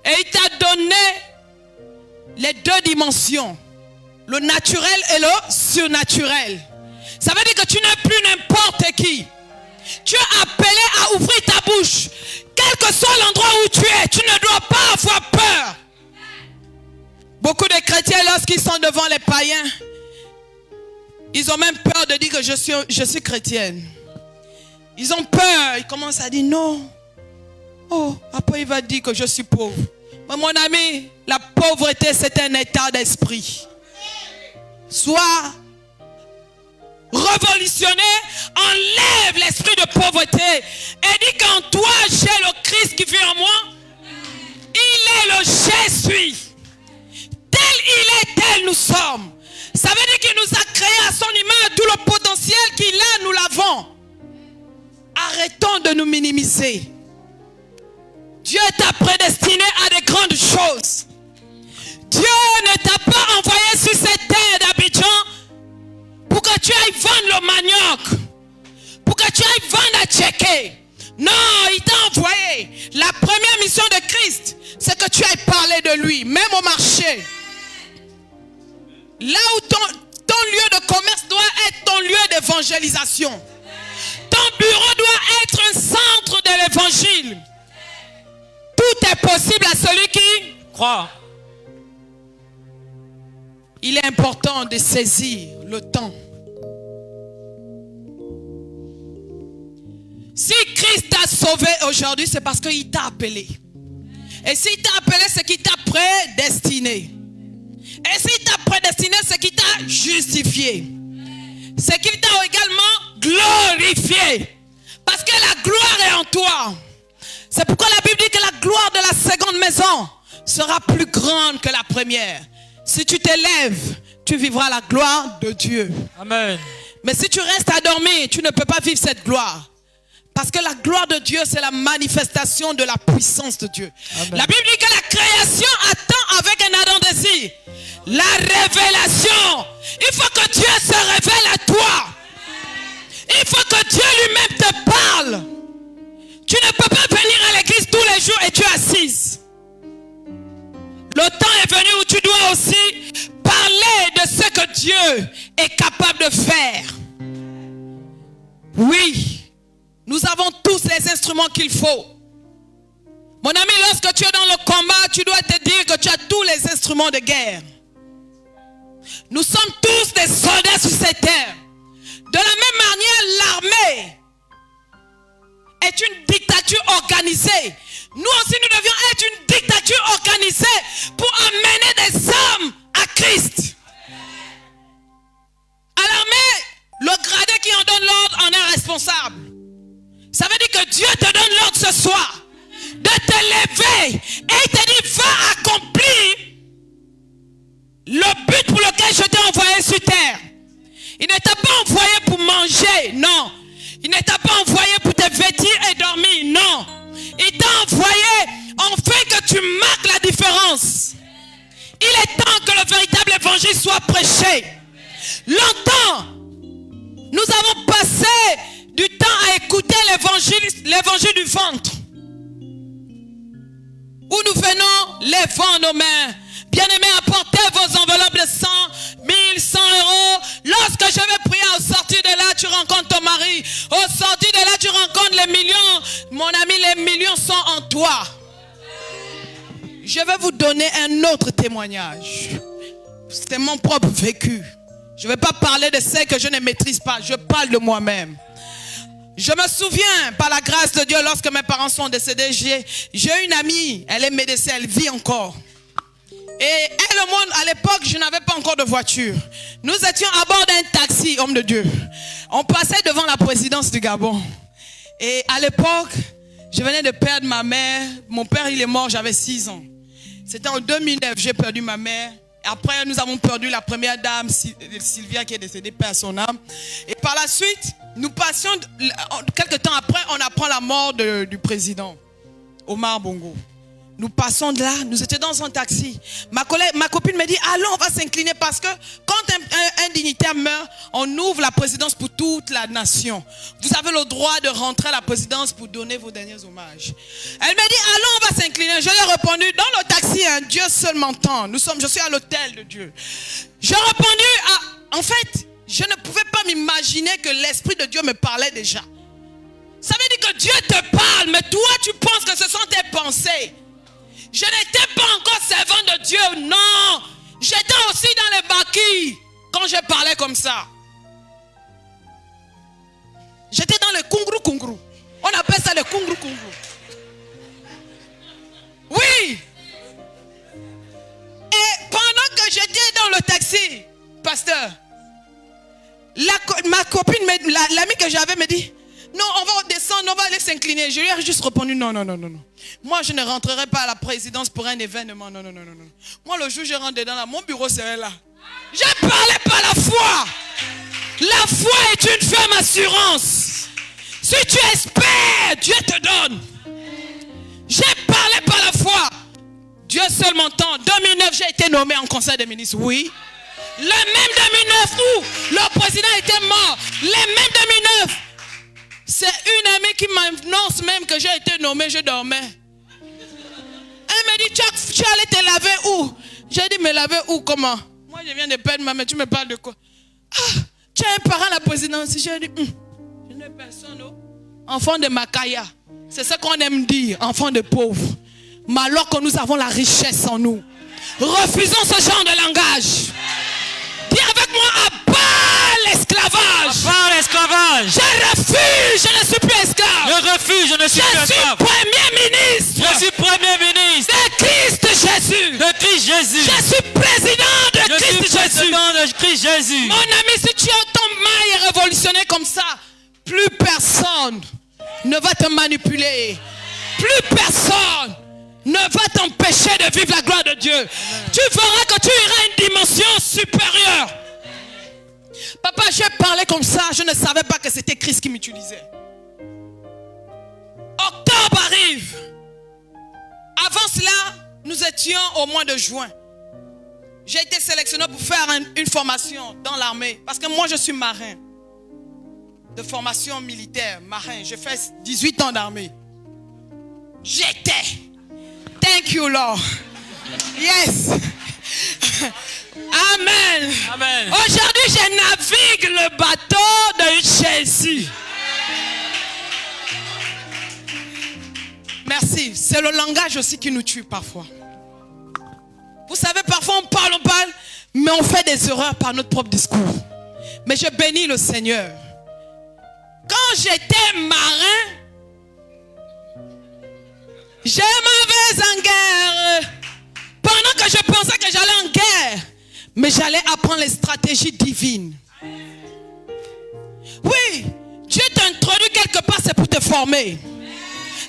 et il t'a donné les deux dimensions. Le naturel et le surnaturel. Ça veut dire que tu n'es plus n'importe qui. Tu es appelé à ouvrir ta bouche. Quel que soit l'endroit où tu es, tu ne dois pas avoir peur. Beaucoup de chrétiens, lorsqu'ils sont devant les païens, ils ont même peur de dire que je suis chrétienne. Ils ont peur. Ils commencent à dire non. Oh, après il va dire que je suis pauvre. Mais mon ami, la pauvreté c'est un état d'esprit. Sois révolutionné, enlève l'esprit de pauvreté et dis qu'en toi j'ai le Christ qui vit en moi. Il est le je suis. Tel il est, tel nous sommes. Ça veut dire qu'il nous a créé à son image. Tout le potentiel qu'il a, nous l'avons. Arrêtons de nous minimiser. Dieu t'a prédestiné à des grandes choses. Dieu ne t'a pas envoyé sur cette terre d'Abidjan pour que tu ailles vendre le manioc, pour que tu ailles vendre à Tchéké. Non, il t'a envoyé. La première mission de Christ, c'est que tu ailles parler de lui, même au marché. Là où ton lieu de commerce doit être ton lieu d'évangélisation. Ton bureau doit être un centre de l'évangile. Tout est possible à celui qui croit. Il est important de saisir le temps. Si Christ t'a sauvé aujourd'hui, c'est parce qu'il t'a appelé. Et s'il t'a appelé, c'est qu'il t'a prédestiné. Et s'il t'a prédestiné, c'est qu'il t'a justifié. C'est qu'il t'a également glorifié. Parce que la gloire est en toi. C'est pourquoi la Bible dit que la gloire de la seconde maison sera plus grande que la première. Si tu t'élèves, tu vivras la gloire de Dieu. Amen. Mais si tu restes à dormir, tu ne peux pas vivre cette gloire. Parce que la gloire de Dieu, c'est la manifestation de la puissance de Dieu. Amen. La Bible dit que la création attend avec un ardent désir la révélation. Il faut que Dieu se révèle à toi. Il faut que Dieu lui-même te parle. Tu ne peux pas venir à l'église tous les jours et tu es assise. Le temps est venu où tu dois aussi parler de ce que Dieu est capable de faire. Oui, nous avons tous les instruments qu'il faut. Mon ami, lorsque tu es dans le combat, tu dois te dire que tu as tous les instruments de guerre. Nous sommes tous des soldats sur cette terre. De la même manière, l'armée est une dictature organisée. Nous aussi, nous devions être une dictature organisée pour amener des hommes à Christ. À l'armée, le gradé qui en donne l'ordre en est responsable. Ça veut dire que Dieu te donne l'ordre ce soir de te lever et il te dit va accomplir le but pour lequel je t'ai envoyé sur terre. Il ne t'a pas envoyé pour manger, non. Il ne t'a pas envoyé pour te vêtir et dormir, non. Il t'a envoyé afin que tu marques la différence. Il est temps que le véritable évangile soit prêché. Longtemps, nous avons passé du temps à écouter l'évangile du ventre. Où nous venons les vents en nos mains. Bien-aimés, apportez vos enveloppes de 100, 1000, 100 euros. Lorsque je vais prier, au sortir de là, tu rencontres ton mari. Au sortir de là, tu rencontres les millions. Mon ami, les millions sont en toi. Je vais vous donner un autre témoignage. C'était mon propre vécu. Je ne vais pas parler de ce que je ne maîtrise pas. Je parle de moi-même. Je me souviens, par la grâce de Dieu, lorsque mes parents sont décédés, j'ai une amie, elle est médecin, elle vit encore. Et elle, moi, à l'époque, je n'avais pas encore de voiture. Nous étions à bord d'un taxi, homme de Dieu. On passait devant la présidence du Gabon. Et à l'époque, je venais de perdre ma mère. Mon père, il est mort, j'avais 6 ans. C'était en 2009, j'ai perdu ma mère. Après, nous avons perdu la première dame, Sylvia, qui est décédée, paix à son âme. Et par la suite, nous passions, quelques temps après, on apprend la mort du président, Omar Bongo. Nous passons de là, nous étions dans un taxi. Ma copine me dit, allons, on va s'incliner parce que quand un dignitaire meurt, on ouvre la présidence pour toute la nation. Vous avez le droit de rentrer à la présidence pour donner vos derniers hommages. Elle me dit, allons, on va s'incliner. Je lui ai répondu, dans le taxi, Dieu seul m'entend. Je suis à l'hôtel de Dieu. J'ai répondu, en fait, je ne pouvais pas m'imaginer que l'Esprit de Dieu me parlait déjà. Ça veut dire que Dieu te parle, mais toi, tu penses que ce sont tes pensées. Je n'étais pas encore servant de Dieu, non. J'étais aussi dans les maquis quand je parlais comme ça. J'étais dans le kungru. On appelle ça le kungru. Oui. Et pendant que j'étais dans le taxi, pasteur, ma copine, l'amie que j'avais me dit, non, on va descendre, on va aller s'incliner. Je lui ai juste répondu, non. Moi, je ne rentrerai pas à la présidence pour un événement, non. Moi, le jour où je rentre dedans, là, mon bureau serait là. Je parlais pas la foi. La foi est une ferme assurance. Si tu espères, Dieu te donne. J'ai parlé par la foi. Dieu seul m'entend. En 2009, j'ai été nommé en conseil des ministres, oui. Le même 2009 où le président était mort. Le même 2009. C'est une amie qui m'annonce même que j'ai été nommé, je dormais. Elle me dit, tu allais te laver où? J'ai dit, me laver où, comment? Moi, je viens de perdre ma mère, tu me parles de quoi? Ah, tu as un parent à la présidence. J'ai dit, je n'ai personne, oh. Enfant de Makaya. C'est ce qu'on aime dire, enfant de pauvre. Mais alors que nous avons la richesse en nous, refusons ce genre de langage. Dis avec moi, à bas l'esclavage. À bas l'esclavage. Je refuse, je ne suis plus esclave. Je refuse, je ne suis plus esclave. Je suis premier ministre. Je suis premier ministre. De Christ Jésus. De Christ Jésus. Je suis président de Christ Jésus. Je suis président de Christ Jésus. Mon ami, si tu entends mal et révolutionner comme ça, plus personne ne va te manipuler. Plus personne ne va t'empêcher de vivre la gloire de Dieu. Tu verras que tu iras à une dimension supérieure. Papa, j'ai parlé comme ça, je ne savais pas que c'était Christ qui m'utilisait. Octobre arrive. Avant cela, nous étions au mois de juin. J'ai été sélectionné pour faire une formation dans l'armée. Parce que moi, je suis marin. De formation militaire, marin. J'ai fait 18 ans d'armée. J'étais. Thank you, Lord. Yes. Amen. Amen. Aujourd'hui, je navigue le bateau de Jésus. Merci. C'est le langage aussi qui nous tue parfois. Vous savez, parfois on parle, mais on fait des erreurs par notre propre discours. Mais je bénis le Seigneur. Quand j'étais marin, Je m'en vais en guerre. Pendant que je pensais que j'allais en guerre, mais j'allais apprendre les stratégies divines. Oui, Dieu t'introduit quelque part, c'est pour te former.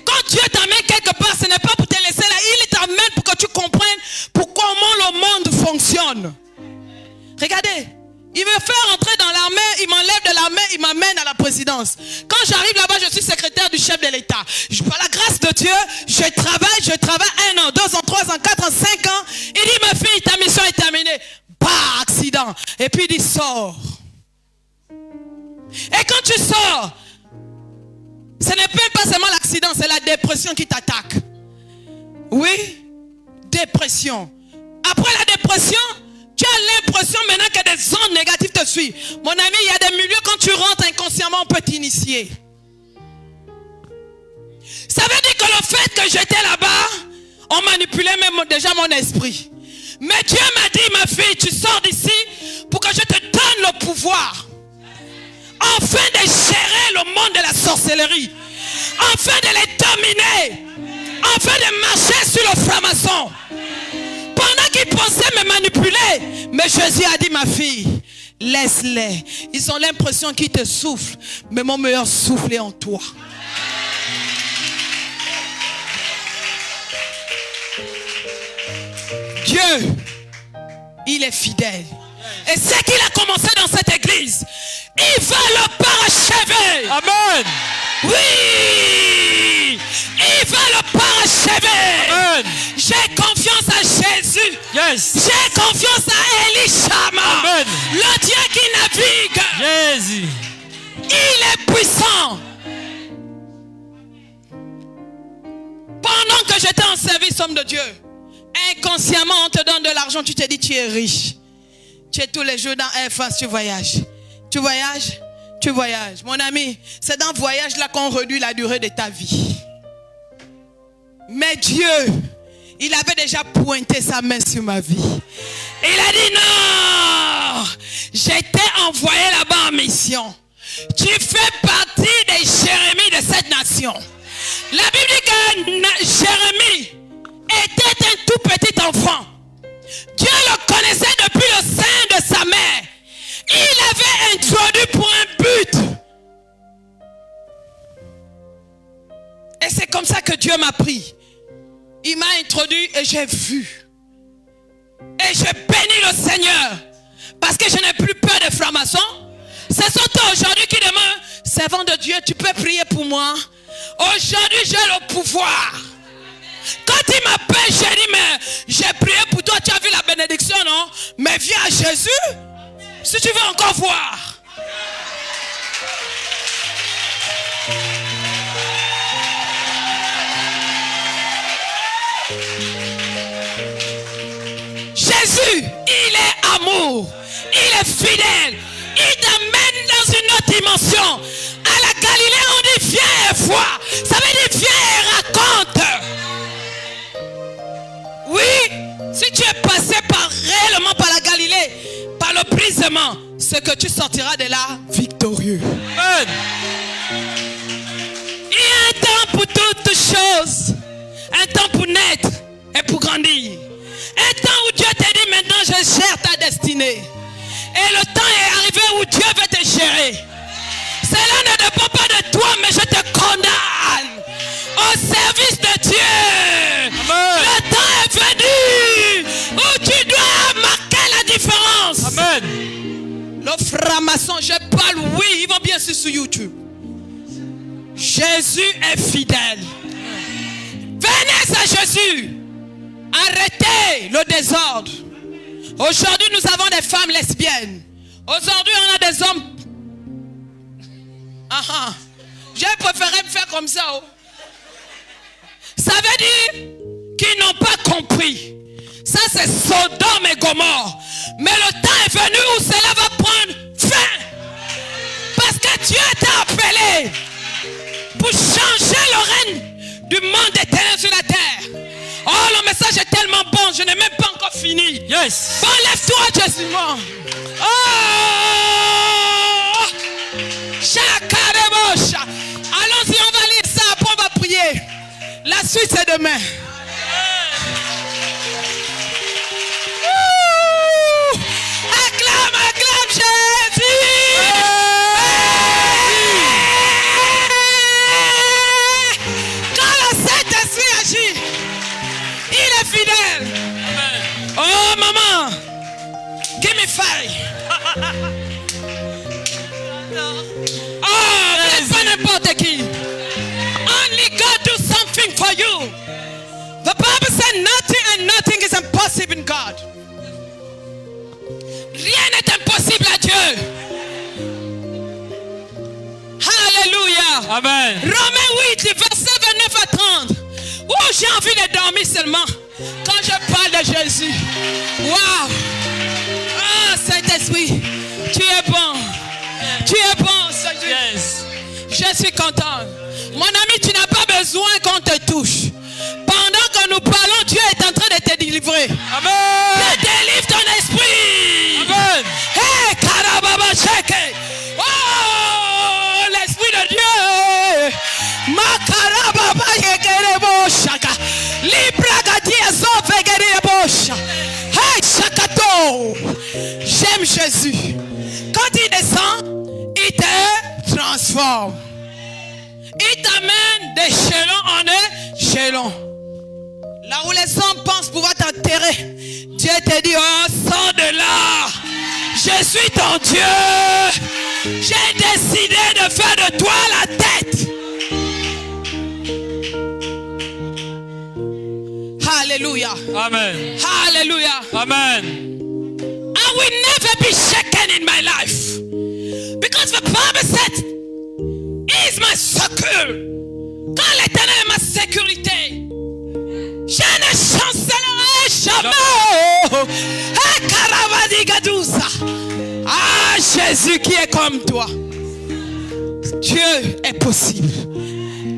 Quand Dieu t'amène quelque part, ce n'est pas pour te laisser là. Il t'amène pour que tu comprennes comment le monde fonctionne. Regardez, il me fait rentrer dans l'armée, il m'enlève de l'armée, il m'amène à la présidence. Quand j'arrive là-bas, je suis secrétaire du chef de l'État. Par la grâce de Dieu, je travaille 1 an, 2 ans, 3 ans, 4 ans, 5 ans. Il dit, ma fille, ta mission est terminée. Bah, accident. Et puis il dit, sors. Et quand tu sors, ce n'est même pas seulement l'accident, c'est la dépression qui t'attaque. Oui, dépression. Après la dépression, tu as l'impression maintenant que des ondes négatives te suivent. Mon ami, il y a des milieux, quand tu rentres inconsciemment, on peut t'initier. Ça veut dire que le fait que j'étais là-bas, on manipulait même déjà mon esprit. Mais Dieu m'a dit, ma fille, tu sors d'ici pour que je te donne le pouvoir. Afin de gérer le monde de la sorcellerie. Afin de les dominer. Afin de marcher sur le franc-maçon. Pendant qu'ils pensaient me manipuler, mais Jésus a dit, ma fille, laisse-les. Ils ont l'impression qu'ils te soufflent, mais mon meilleur souffle est en toi. Dieu, il est fidèle. Et ce qu'il a commencé dans cette église, il va le parachever. Amen. Oui, il va le parachever. Amen. J'ai confiance à Jésus. Yes. J'ai confiance à Elishama. Amen. Le Dieu qui navigue. Jésus. Il est puissant. Pendant que j'étais en service, homme de Dieu, inconsciemment on te donne de l'argent, tu te dis tu es riche. Tu es tous les jours dans Air France, tu voyages. Tu voyages, tu voyages. Mon ami, c'est dans le voyage là qu'on réduit la durée de ta vie. Mais Dieu, il avait déjà pointé sa main sur ma vie. Il a dit non, j'étais envoyé là-bas en mission. Tu fais partie des Jérémie de cette nation. La Bible dit que Jérémie était un tout petit enfant. Dieu le connaissait depuis le sein de sa mère. Il avait introduit pour un but. Et c'est comme ça que Dieu m'a pris. Il m'a introduit et j'ai vu. Et j'ai béni le Seigneur. Parce que je n'ai plus peur des francs-maçons. Ce sont toi aujourd'hui qui demandent, servant de Dieu, tu peux prier pour moi. Aujourd'hui, j'ai le pouvoir. Quand il m'appelle, j'ai dit, mais j'ai prié pour toi, tu as vu la bénédiction, non? Mais viens à Jésus, si tu veux encore voir. Jésus, il est amour, il est fidèle, il t'amène dans une autre dimension. À la Galilée, on dit viens et vois. Ça veut dire viens et raconte. Oui, si tu es passé réellement par la Galilée, par le brisement, c'est que tu sortiras de là victorieux. Amen. Il y a un temps pour toutes choses, un temps pour naître et pour grandir. Un temps où Dieu te dit maintenant je gère ta destinée. Et le temps est arrivé où Dieu veut te gérer. Cela ne dépend pas de toi, mais je te condamne au service de Dieu. Amen. Le temps est venu où tu dois marquer la différence. Amen. Le franc-maçon, je parle, oui, ils vont bien sur YouTube. Jésus est fidèle. Venez à Jésus. Arrêtez le désordre. Aujourd'hui, nous avons des femmes lesbiennes. Aujourd'hui, on a des hommes. J'ai préféré me faire comme ça. Oh. Ça veut dire qu'ils n'ont pas compris. Ça, c'est Sodome et Gomorrhe. Mais le temps est venu où cela va prendre fin. Parce que Dieu t'a appelé pour changer le règne du monde éternel sur la terre. Oh, le message est tellement bon, je n'ai même pas encore fini. Yes. Bon, lève-toi, Jésus. Oh! Allons-y, on va lire ça, après on va prier. La suite, c'est demain. Acclame, acclame Jésus. Quand le Saint-Esprit agit, il est fidèle. Oh maman, give me fire. Oh, c'est pas n'importe qui. Only God do something for you. The Bible said nothing and nothing is impossible in God. Rien n'est impossible à Dieu. Hallelujah. Amen. Romains 8, verset 29 à 30. Oh, j'ai envie de dormir seulement quand je parle de Jésus. Wow. Ah, Saint-Esprit, tu es bon. Tu es bon, Seigneur. Yes. Je suis content. Mon ami, tu n'as pas besoin qu'on te touche. Pendant que nous parlons, Dieu est en train de te délivrer. Amen. Dieu délivre ton esprit. Amen. Hey, Karababa Sheke. Oh, l'esprit de Dieu. Ma Karababa Yegerebo Shaka. Libra Gadia Zofegerebo Shaka. Hey, Shakato. J'aime Jésus. Quand il descend, il te transforme. Il t'amène d'échelon en échelon. Là où les hommes pensent pouvoir t'enterrer, Dieu te dit, oh, sors de là. Je suis ton Dieu. J'ai décidé de faire de toi la tête. Hallelujah. Amen. Hallelujah. Amen. I will never be shaken in my life. Because the Bible said, He is my succor. Quand l'Éternel est ma sécurité, je ne chancellerai jamais. Ah, Jésus qui est comme toi. Dieu est possible.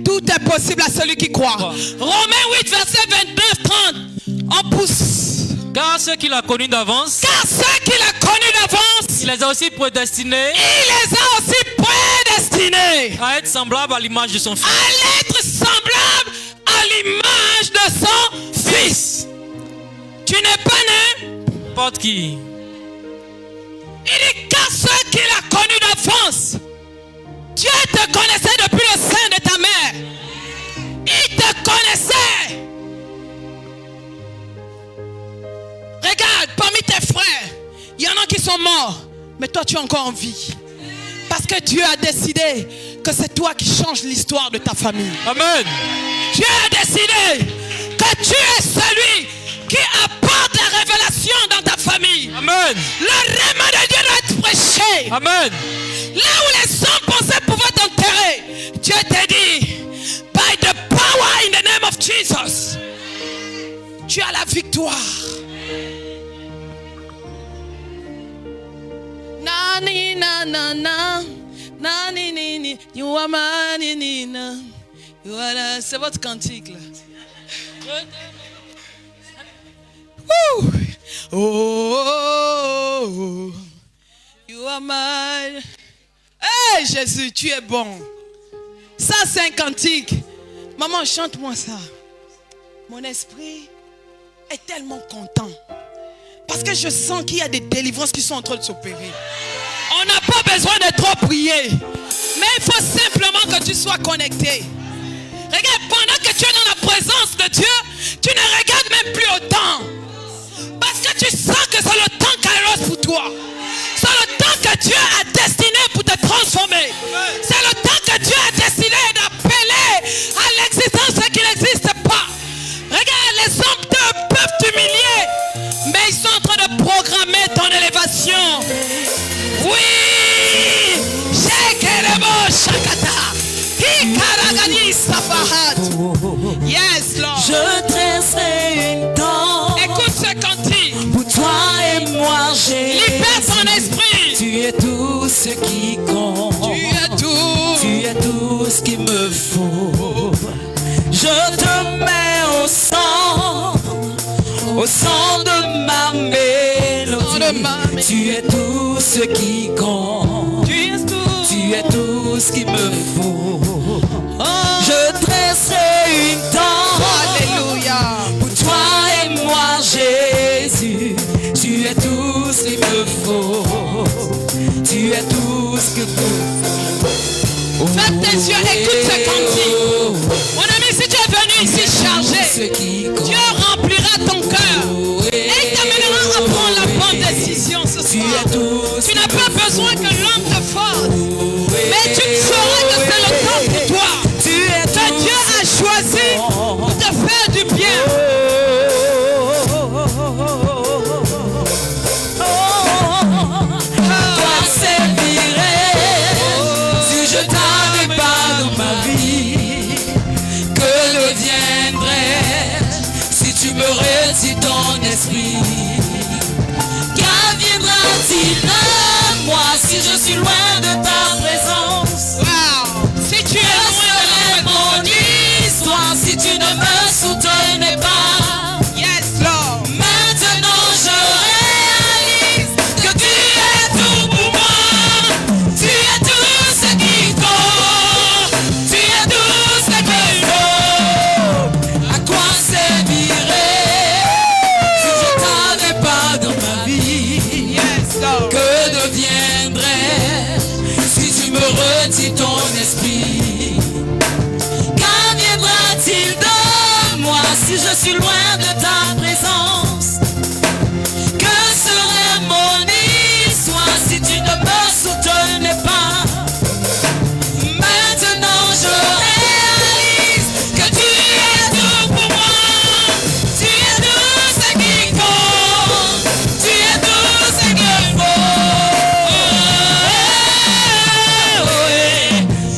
Tout est possible à celui qui croit. Romains 8, verset 29-30. On pousse. Car ceux qu'il a connus d'avance, Car ceux qu'il a connus d'avance, il les a aussi prédestinés il les a aussi prédestinés à être semblables à l'image de son Fils. à l'être semblable à l'image de son Fils. Tu n'es pas né. N'importe qui. Il dit car ceux qu'il a connus d'avance, Dieu te connaissait depuis le sein de ta mère. Il te connaissait. Regarde, parmi tes frères, il y en a qui sont morts, mais toi tu es encore en vie. Parce que Dieu a décidé que c'est toi qui changes l'histoire de ta famille. Amen. Dieu a décidé que tu es celui qui apporte la révélation dans ta famille. Amen. Le règne de Dieu doit être prêché. Amen. Là où les hommes pensaient pouvoir t'enterrer, Dieu t'a dit, by the power in the name of Jesus, tu as la victoire. Nani na na na, nani ni ni, you are my ni ni na. Voilà, c'est votre cantique là. Woo! Oh, oh, oh, you are my. Hey Jésus, tu es bon. Ça c'est un cantique. Maman, chante-moi ça. Mon esprit est tellement content. Parce que je sens qu'il y a des délivrances qui sont en train de s'opérer. On n'a pas besoin de trop prier. Mais il faut simplement que tu sois connecté. Regarde, pendant que tu es dans la présence de Dieu, tu ne regardes même plus au temps. Parce que tu sens que c'est le temps kairos pour toi. C'est le temps que Dieu a destiné pour te transformer. C'est le temps que Dieu a destiné d'appeler à l'existence ce qui n'existe pas. Regarde, les hommes peuvent t'humilier, mais ils sont en train de programmer ton élévation. Oui! Yes, Lord. Je dresserai une tente Écoute ce cantique. pour toi et moi, Libère ton Jésus. esprit. Tu es tout ce qui compte. Tu es tout. Tu es tout ce qu'il me faut. Je te mets au centre de ma mélodie. Tu es tout ce qui compte. Tu es tout. Tu es tout ce qu'il me faut. Je dresserai une tente qu'il me faut. Tu es tout ce que me faut. Ferme tes yeux, écoute ce qu'on dit. Mon ami, si tu es venu ici chargé, Dieu remplira ton cœur et il t'amènera à prendre la bonne décision ce soir. Tu n'as pas besoin que l'homme te force, mais tu sauras que c'est le temps pour toi. Que Dieu a choisi pour te faire du bien. Toi servirais si je t'avais pas dans ma vie. Que deviendrais si tu me retires ton esprit? Qu'adviendra-t-il de moi si je suis loin de ta présence? Wow. Si tu es loin de mon histoire si tu ne me soutenais pas. Yes, Lord. Maintenant je réalise que tu es tout pour moi. Tu es tout ce qui compte. Tu es tout ce qu'il faut. À quoi servirait si je t'avais pas dans ma vie? Yes, Lord. Que deviendrait si tu me retires ton esprit? Qu'adviendra-t-il de moi si je suis loin de ta présence? Que serait mon histoire si tu ne me soutenais pas? Maintenant je réalise que tu es tout pour moi. Tu es tout ce qui compte. Tu es tout ce qu'il faut.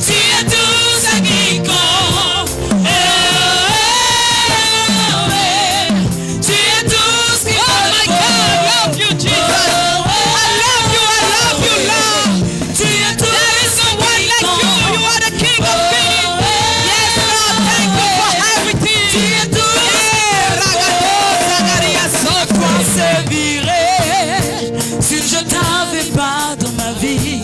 Tu es tout ce qui compte. Tu es tout ce qu'il faut. Oh my God, I love you, Jesus. I love you, Lord. Tu es tout There is ce no one qui like you. compte. You are the King of Kings. Yes, Lord, thank you for everything. Tu es tout Ragado, Zagaria, À quoi servirait si je t'avais pas dans ma vie?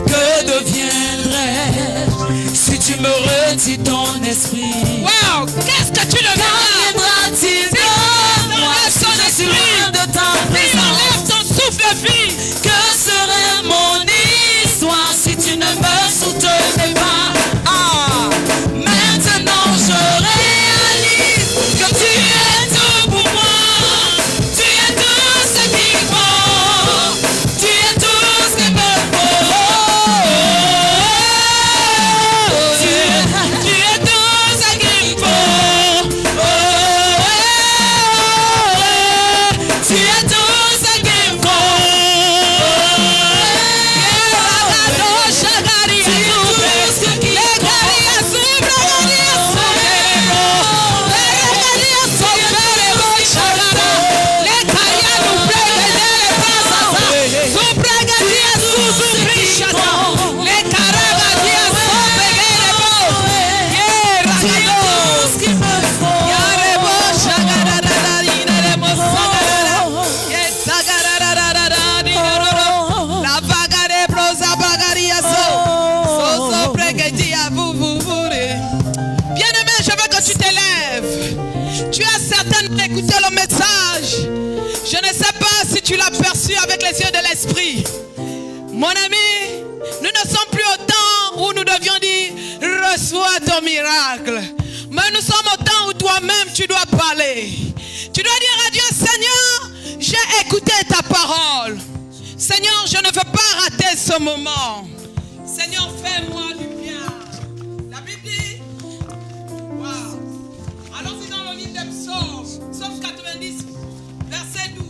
Que deviendrait si tu me retires ton esprit? Wow, qu'est-ce que tu deviendras? Qu'adviendra-t-il de moi si je suis loin de ta Il présence? enlève ton souffle de vie. Que serait mon histoire si tu ne me soutenais pas? Maintenant je réalise que tu es tout pour moi. Tu es tout ce qui compte. Tu es tout ce qu'il me faut. Tu es tout ce qu'il faut. Tu es tout ce qu'il faut. Ragado, Zagaria, Tu es tout ce qu'il Bien-aimé, je veux que tu t'élèves. Tu as certainement écouté le message. Je ne sais pas si tu l'as perçu avec les yeux de l'esprit. Mon ami, nous ne sommes plus au temps où nous devions dire reçois ton miracle. Mais nous sommes au temps où toi-même tu dois parler. Tu dois dire à Dieu, Seigneur, j'ai écouté ta parole. Seigneur, je ne veux pas rater ce moment. Seigneur, fais-moi du bien. La Bible dit, wow. Allons-y dans le livre des psaumes, psaume 90, verset 12.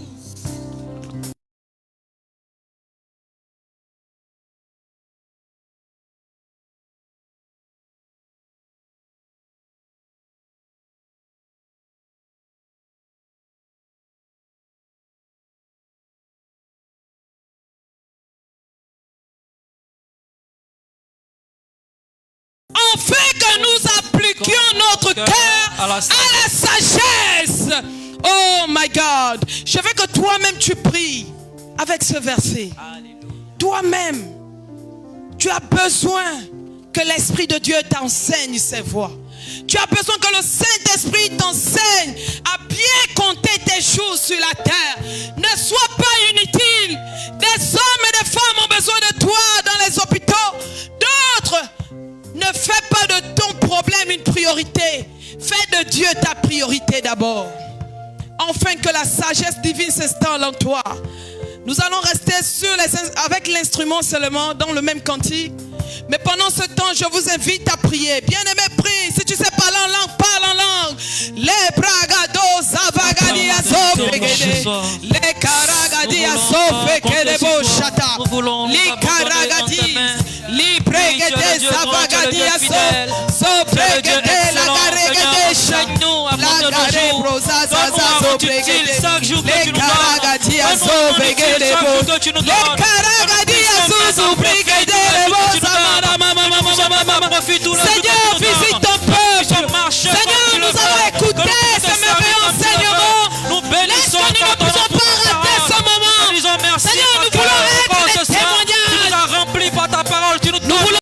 Enfin que nous appliquions notre cœur à la sagesse. Oh my God. Je veux que toi-même tu pries avec ce verset. Toi-même, tu as besoin que l'Esprit de Dieu t'enseigne ses voies. Tu as besoin que le Saint-Esprit t'enseigne à bien compter tes jours sur la terre. Ne sois pas une Dieu est ta priorité d'abord. Enfin que la sagesse divine s'installe en toi. Nous allons rester avec l'instrument seulement dans le même cantique. Mais pendant ce temps, je vous invite à prier. Bien-aimé, prie. Si tu sais parler en langue, parle en langue. Les bragados, zavagadi azofegede. Les karagadi azofegede boshata. Les karagadi. Les bregede zavagadi azofegede. La garegede shagnou. La gare brosa zaza zofegede. Les karagadi azofegede boshata.